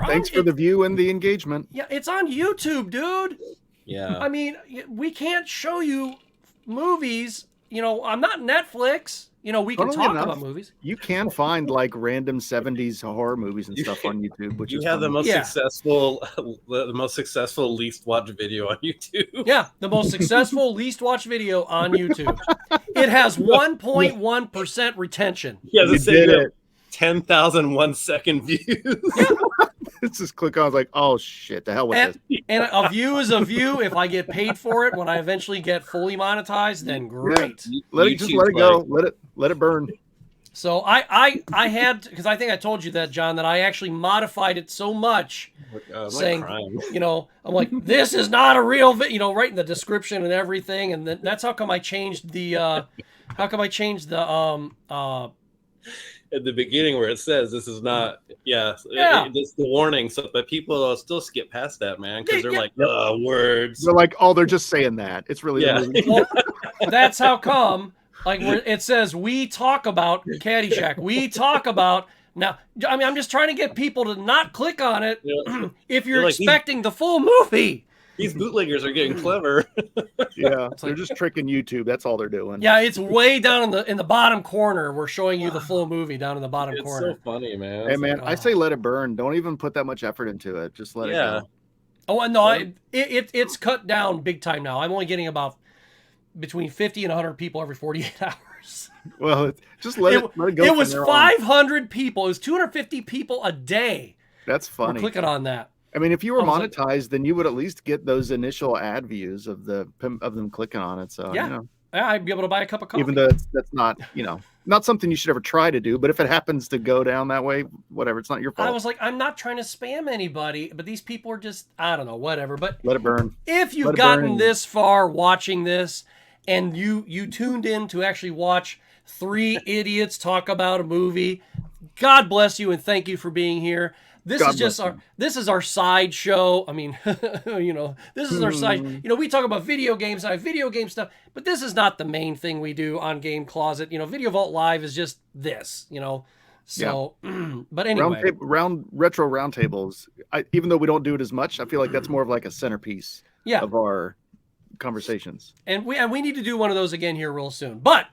Thanks for the view and the engagement. Yeah, it's on YouTube, dude. yeah. I mean, we can't show you movies. I'm not Netflix. We can Funnily talk enough, about movies. You can find like random 70s horror movies and stuff on YouTube, which You is have the fun. most Yeah. successful least watched video on YouTube. Yeah, the most successful least watched video on YouTube. It has 1.1% retention. Yeah, You the did it. 10,000 1-second views. It's just click on. I was like, oh shit, the hell with this. And a view is a view. If I get paid for it when I eventually get fully monetized, then great. Let it go. Let it burn. So I had, because I think I told you that, John, that I actually modified it so much, saying, crying. I'm like, this is not a real video, right in the description and everything, and that's how come I changed the, At the beginning where it says this is not, Yeah. it's the warning. So, but people still skip past that, man, because they're Yeah. like, words. They're like, oh, they're just saying that. It's really Yeah. the movie. well, that's how come, like, where it says, we talk about Caddyshack. We talk about, now, I mean, I'm just trying to get people to not click on it Yeah. if you're They're like, expecting the full movie. These bootleggers are getting clever. Yeah, they're just tricking YouTube. That's all they're doing. Yeah, it's way down in the bottom corner. We're showing you the full movie down in the bottom It's corner. so funny, man. Hey man, I say let it burn. Don't even put that much effort into it. Just let it Yeah. go. Oh, and no, it's cut down big time now. I'm only getting about between 50 and 100 people every 48 hours. Well, just let it go. It from was there on. 500 people. It was 250 people a day. That's We're funny. clicking on that. I mean, if you were I was like- monetized, then you would at least get those initial ad views of them clicking on it. So Yeah. I'd be able to buy a cup of coffee. even though that's not not something you should ever try to do, but if it happens to go down that way, whatever, it's not your fault. I was like, I'm not trying to spam anybody, but these people are just, I don't know, whatever. But Let it burn. if Let you've it gotten burn. this far watching this and you tuned in to actually watch three idiots talk about a movie, God bless you and thank you for being here. This God is just bless this is our side show. I mean, this is our side. We talk about video games, I have video game stuff, but this is not the main thing we do on Game Closet. Video Vault Live is just this, So, but anyway, retro roundtables. Even though we don't do it as much, I feel like that's more of like a centerpiece yeah. of our conversations. And we need to do one of those again here real soon. But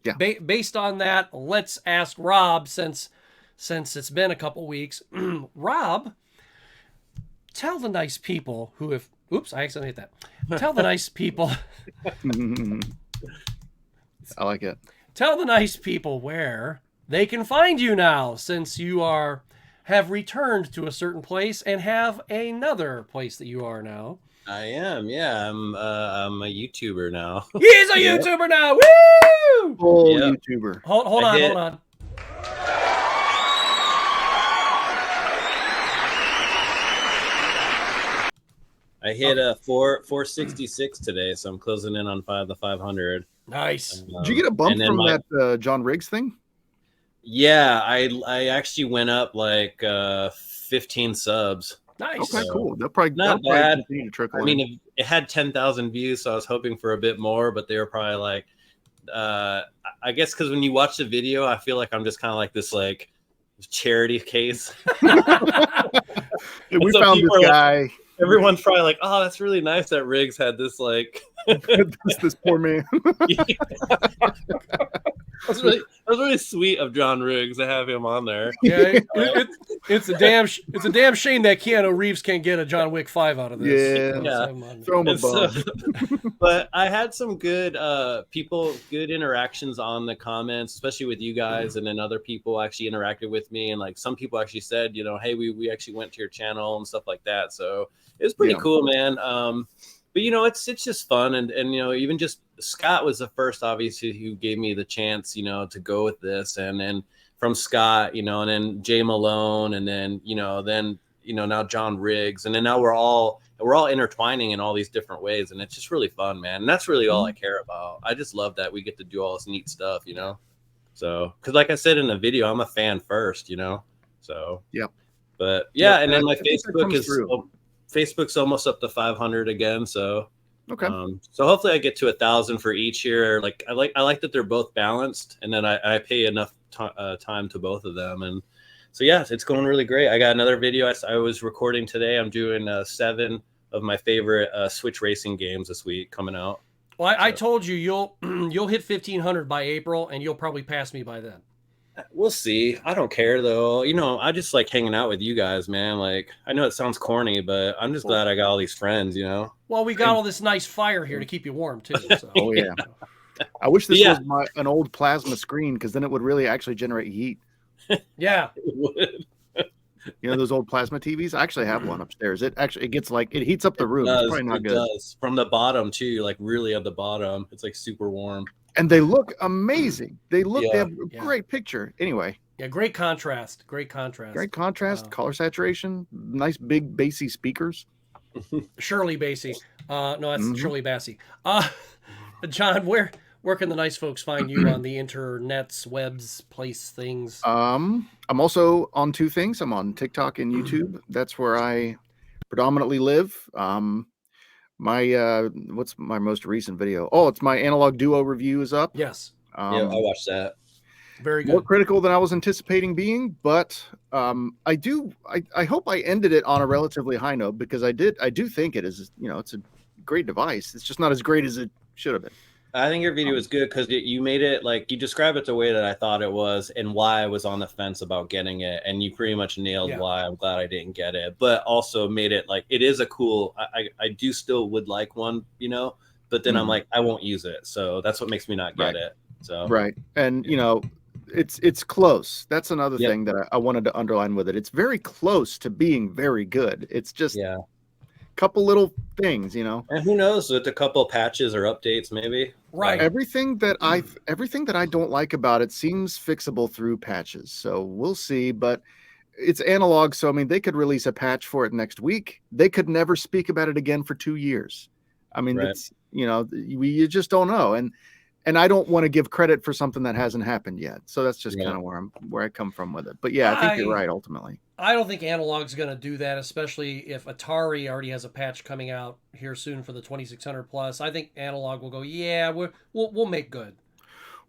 Yeah. based on that, let's ask Rob, since since it's been a couple weeks. Rob, tell the nice people who have, oops, I accidentally hit that. Tell the nice people. I like it. Tell the nice people where they can find you now, since you have returned to a certain place and have another place that you are now. I am, yeah. I'm a YouTuber now. He's a YouTuber now. Woo! Full Yep. YouTuber. Hold on. I hit a 466 today, so I'm closing in on the 500. Nice. Did you get a bump and then from that John Riggs thing? Yeah, I actually went up like 15 subs. Nice. Okay, cool. That'll probably bad. continue to trickle I mean, it had 10,000 views, so I was hoping for a bit more, but they were probably like, I guess because when you watch the video, I feel like I'm just kind of like this like charity case. We so found this guy. Like, everyone's probably like, oh, that's really nice that Riggs had this like this poor man. That was really sweet of John Riggs to have him on there. Yeah, it's a damn shame that Keanu Reeves can't get a John Wick 5 out of this. Yeah. Throw him a bone. But I had some good good interactions on the comments, especially with you guys, and then other people actually interacted with me, and like some people actually said, hey, we actually went to your channel and stuff like that. So it was pretty cool, man. But it's just fun, and even just Scott was the first, obviously, who gave me the chance, to go with this, and then from Scott, and then Jay Malone, and then now John Riggs, and then now we're all intertwining in all these different ways, and it's just really fun, man. And that's really all I care about. I just love that we get to do all this neat stuff, So, because like I said in the video, I'm a fan first, So but yeah, and then my Facebook's almost up to 500 again, so okay. So hopefully I get to 1,000 for each year. Like I like that they're both balanced, and then I pay enough time to both of them, and so yeah, it's going really great. I got another video I was recording today. I'm doing 7 of my favorite Switch racing games this week coming out. Well, I told you you'll hit 1,500 by April, and you'll probably pass me by then. We'll see. I don't care though. I just like hanging out with you guys, man. Like, I know it sounds corny, but I'm just glad I got all these friends, Well, we got all this nice fire here to keep you warm too. So. Oh yeah. I wish this was an old plasma screen, because then it would really actually generate heat. Yeah. It would. Those old plasma TVs? I actually have one upstairs. It gets like, it heats up the room. It's probably not good. It does. From the bottom too, like really at the bottom. It's like super warm. And they look amazing. They have a great picture. Anyway. Yeah, great contrast. Great contrast. Color saturation. Nice big bassy speakers. Shirley Bassey. No, that's Shirley Bassey. John, where can the nice folks find you on the internets, webs, place, things? I'm also on 2 things. I'm on TikTok and YouTube. That's where I predominantly live. What's my most recent video? Oh, it's my Analog Duo review is up. Yes. Yeah, I watched that. Very good. More critical than I was anticipating being, but I hope I ended it on a relatively high note, because I do think it is, it's a great device. It's just not as great as it should have been. I think your video is good because you made it like you described it the way that I thought it was, and why I was on the fence about getting it, and you pretty much nailed why I'm glad I didn't get it, but also made it like it is a cool. I do still would like one, but then I'm like, I won't use it, so that's what makes me not get it. So and it's close. That's another thing that I wanted to underline with it. It's very close to being very good. It's just couple little things, and who knows, with a couple patches or updates, maybe. Right. Everything that I don't like about it seems fixable through patches. So we'll see, but it's analog. So, I mean, they could release a patch for it next week. They could never speak about it again for 2 years. I mean, it's, you just don't know. And I don't want to give credit for something that hasn't happened yet. So that's just kind of where I come from with it. But yeah, I think you're right. Ultimately, I don't think Analog's going to do that, especially if Atari already has a patch coming out here soon for the 2600 plus. I think Analog will go, we'll make good.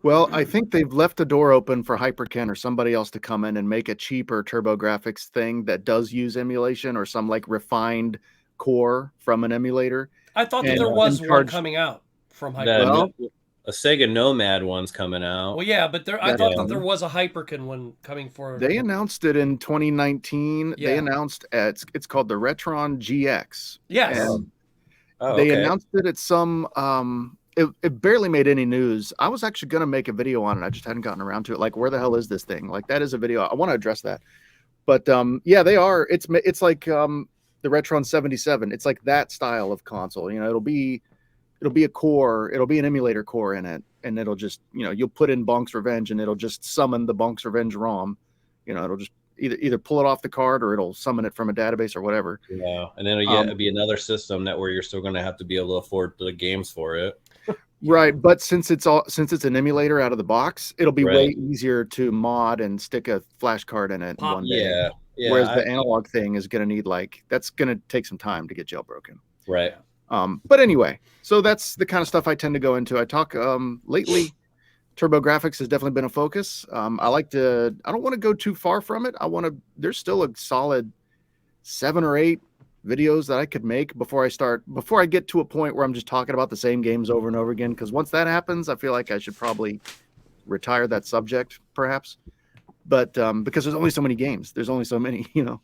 Well, I think they've left the door open for Hyperkin or somebody else to come in and make a cheaper TurboGrafx thing that does use emulation, or some like refined core from an emulator. I thought that there was one coming out from Hyperkin. A Sega Nomad one's coming out. Well, yeah, but I That's thought that coming. there was a Hyperkin one coming for. They announced it in 2019. Yeah. They announced it's called the Retron GX. Yes. And Oh, they okay. announced it at some it barely made any news. I was actually going to make a video on it. I just hadn't gotten around to it. Like, where the hell is this thing? Like, that is a video. I want to address that. But yeah, they are. It's like the Retron 77. It's like that style of console. You know, it'll be a core. It'll be an emulator core in it, and it'll just, you know, you'll put in Bonk's Revenge, and it'll just summon the Bonk's Revenge ROM. You know, it'll just either pull it off the card or it'll summon it from a database or whatever. Yeah, and then it'll be another system that where you're still going to have to be able to afford the games for it. Right, but since it's an emulator out of the box, it'll be way easier to mod and stick a flash card in it one day. Yeah. Whereas the analog thing is going to need that's going to take some time to get jailbroken. Right. But anyway, so that's the kind of stuff I tend to go into. I talk lately. TurboGrafx has definitely been a focus. I don't want to go too far from it. There's still a solid 7 or 8 videos that I could make before I get to a point where I'm just talking about the same games over and over again. Because once that happens, I feel like I should probably retire that subject, perhaps. But because there's only so many games, there's only so many, you know.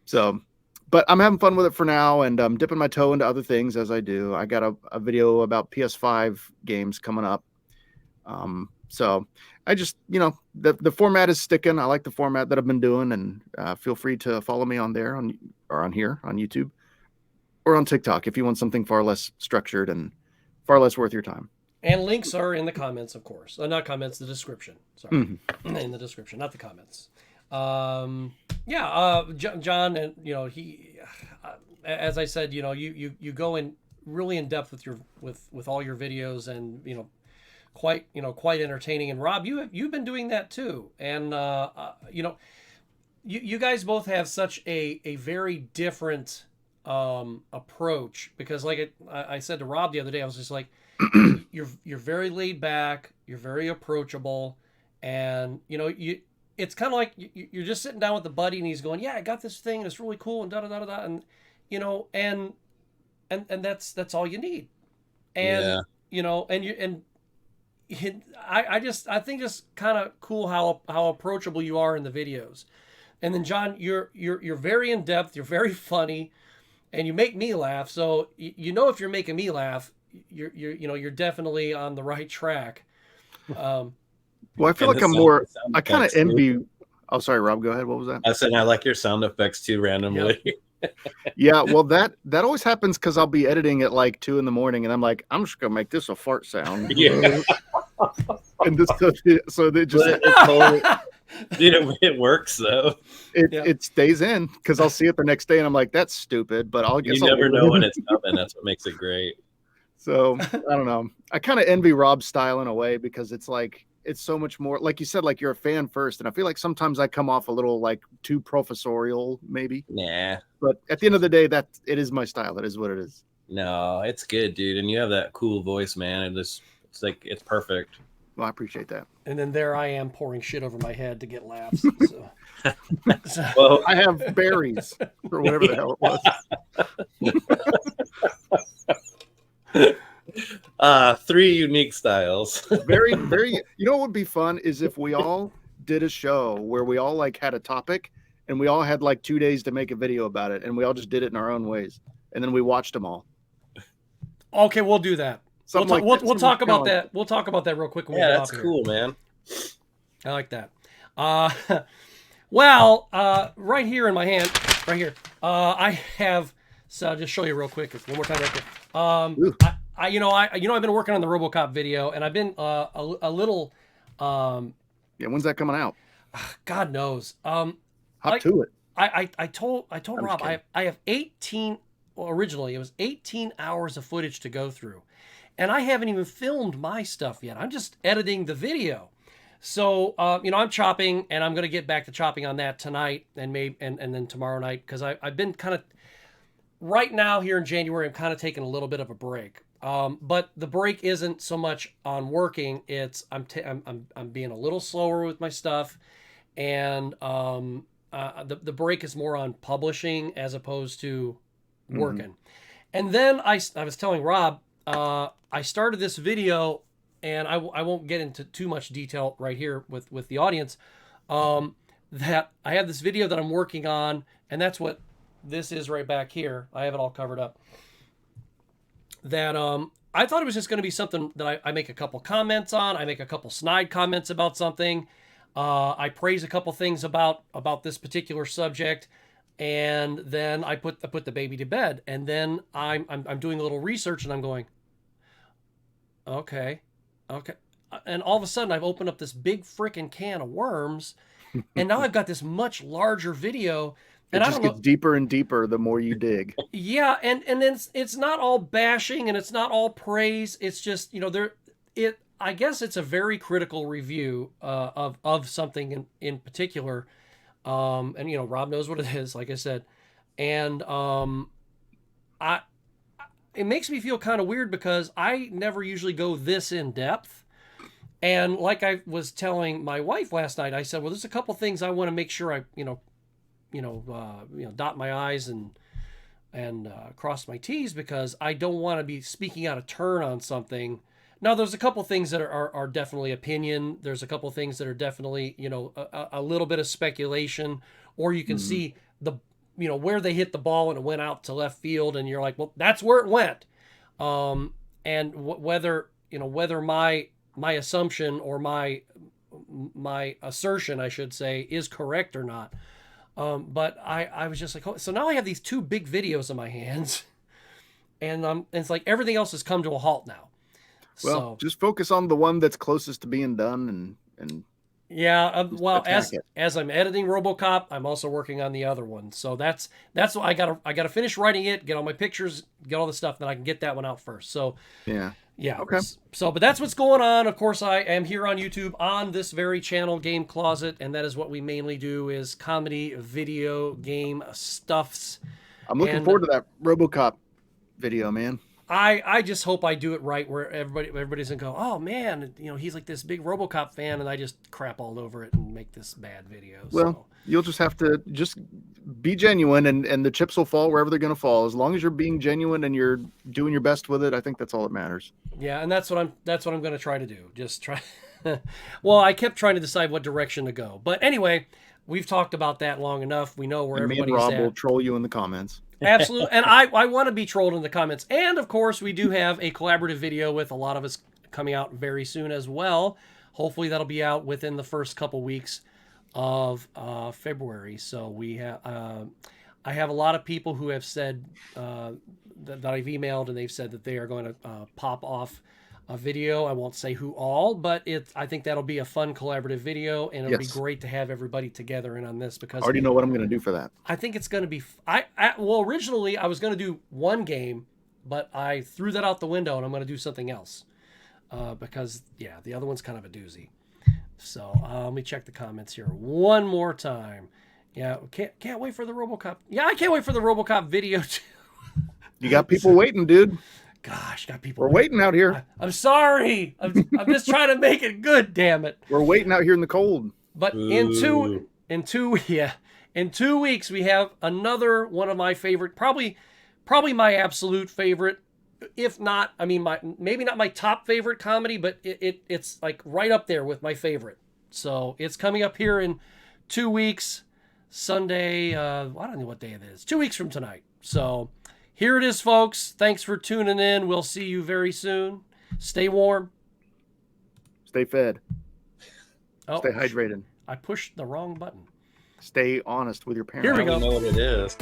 So, but I'm having fun with it for now, and I'm dipping my toe into other things as I do. I got a video about PS5 games coming up. So I just, you know, the format is sticking. I like the format that I've been doing, and feel free to follow me on there on here on YouTube or on TikTok if you want something far less structured and far less worth your time. And links are in the comments, of course. Not comments, the description. Sorry, in the description, not the comments. John, and you know, he, as I said, you know, you go in really in depth with all your videos, and you know, quite entertaining. And Rob, you've been doing that too, and you know, you guys both have such a very different approach, because like I said to Rob the other day, I was just like, you're very laid back, you're very approachable, and you know, it's kind of like you're just sitting down with the buddy, and he's going, yeah, I got this thing, and it's really cool, and da da da da, and you know, and that's all you need, and you know, I think it's kind of cool how approachable you are in the videos. And then John, you're very in depth, you're very funny, and you make me laugh. So you know, if you're making me laugh, you're definitely on the right track. Well, I feel like I kind of envy. Oh, sorry, Rob, go ahead. What was that? I said I like your sound effects too, randomly. Yep. Yeah, well, that always happens because I'll be editing at like 2 a.m. and I'm like, I'm just gonna make this a fart sound. Yeah. And this, so they just it works though. It stays in because I'll see it the next day and I'm like, that's stupid, but I'll guess you never know when it's coming. That's what makes it great. So I don't know. I kind of envy Rob's style in a way, because it's like, it's so much more, like you said, like you're a fan first, and I feel like sometimes I come off a little like too professorial, maybe. Nah. But at the end of the day, it is my style. That is what it is. No, it's good, dude, and you have that cool voice, man. And it's like it's perfect. Well, I appreciate that. And then there I am pouring shit over my head to get laughs. So. Well, I have berries or whatever the hell it was. 3 unique styles. Very, very. You know what would be fun is if we all did a show where we all like had a topic and we all had like 2 days to make a video about it, and we all just did it in our own ways, and then we watched them all. Okay, we'll do that. We'll talk about that. We'll talk about that real quick. When we that's cool, man. I like that. Well, right here in my hand, right here, I have. So I'll just show you real quick. One more time, right there. I've been working on the RoboCop video, and I've been a little. Yeah, when's that coming out? God knows. Hop to it. I told Rob I have 18. Well, originally it was 18 hours of footage to go through, and I haven't even filmed my stuff yet. I'm just editing the video. So I'm chopping, and I'm gonna get back to chopping on that tonight, and then tomorrow night, because I've been kind of right now here in January. I'm kind of taking a little bit of a break. But the break isn't so much on working. It's I'm being a little slower with my stuff, and the break is more on publishing as opposed to working. And then I was telling Rob, I started this video and I won't get into too much detail right here with the audience, that I have this video that I'm working on, and that's what this is right back here. I have it all covered up. That I thought it was just going to be something that I make a couple comments on. I make a couple snide comments about something. I praise a couple things about this particular subject, and then I put the baby to bed. And then I'm doing a little research, and I'm going, okay, and all of a sudden I've opened up this big freaking can of worms, and now I've got this much larger video. And it just gets deeper and deeper the more you dig. Yeah, and then it's not all bashing and it's not all praise. It's just, you know, I guess it's a very critical review of something in particular. And you know, Rob knows what it is, like I said. And it makes me feel kind of weird because I never usually go this in depth. And like I was telling my wife last night, I said, well, there's a couple things I want to make sure I, dot my I's and cross my T's, because I don't want to be speaking out of turn on something. Now, there's a couple things that are definitely opinion. There's a couple things that are definitely, a little bit of speculation, or you can see where they hit the ball and it went out to left field, and you're like, well, that's where it went. And whether my assumption or my assertion, I should say, is correct or not. But I was just like, oh, so now I have these two big videos in my hands, and it's like everything else has come to a halt now. Well, so just focus on the one that's closest to being done, and yeah. Well, as I'm editing RoboCop, I'm also working on the other one. So that's what I gotta finish writing it, get all my pictures, get all the stuff, then I can get that one out first. So yeah. Okay. So, but that's what's going on. Of course, I am here on YouTube on this very channel, Game Closet, and that is what we mainly do, is comedy, video game stuffs. I'm looking forward to that RoboCop video, man. I just hope I do it right, where everybody's gonna go, oh man, he's like this big RoboCop fan, and I just crap all over it and make this bad video. Well, you'll just have to just be genuine, and the chips will fall wherever they're gonna fall. As long as you're being genuine and you're doing your best with it, I think that's all that matters. Yeah, and that's what I'm gonna try to do. Just try. Well, I kept trying to decide what direction to go, but anyway, we've talked about that long enough. We know where everybody's at. Me and Rob will troll you in the comments. Absolutely. And I want to be trolled in the comments. And of course, we do have a collaborative video with a lot of us coming out very soon as well. Hopefully that'll be out within the first couple weeks of February. So we have, I have a lot of people who have said that I've emailed, and they've said that they are going to pop off a video. I won't say who all, but I think that'll be a fun collaborative video, and it'll be great to have everybody together in on this, because I already know what I'm going to do for that. I think it's going to be, well, originally I was going to do one game, but I threw that out the window, and I'm going to do something else, because the other one's kind of a doozy. So let me check the comments here one more time. Yeah, can't wait for the RoboCop. Yeah, I can't wait for the RoboCop video too. You got people waiting, dude. Gosh, got people. We're waiting out here. I'm sorry. I'm just trying to make it good. Damn it. We're waiting out here in the cold. But in two weeks we have another one of my favorite, probably my absolute favorite, if not, maybe not my top favorite comedy, but it's like right up there with my favorite. So it's coming up here in 2 weeks, Sunday. I don't know what day it is. 2 weeks from tonight. So. Here it is, folks. Thanks for tuning in. We'll see you very soon. Stay warm. Stay fed. Oh, stay hydrated. I pushed the wrong button. Stay honest with your parents. Here we go. I don't know what it is.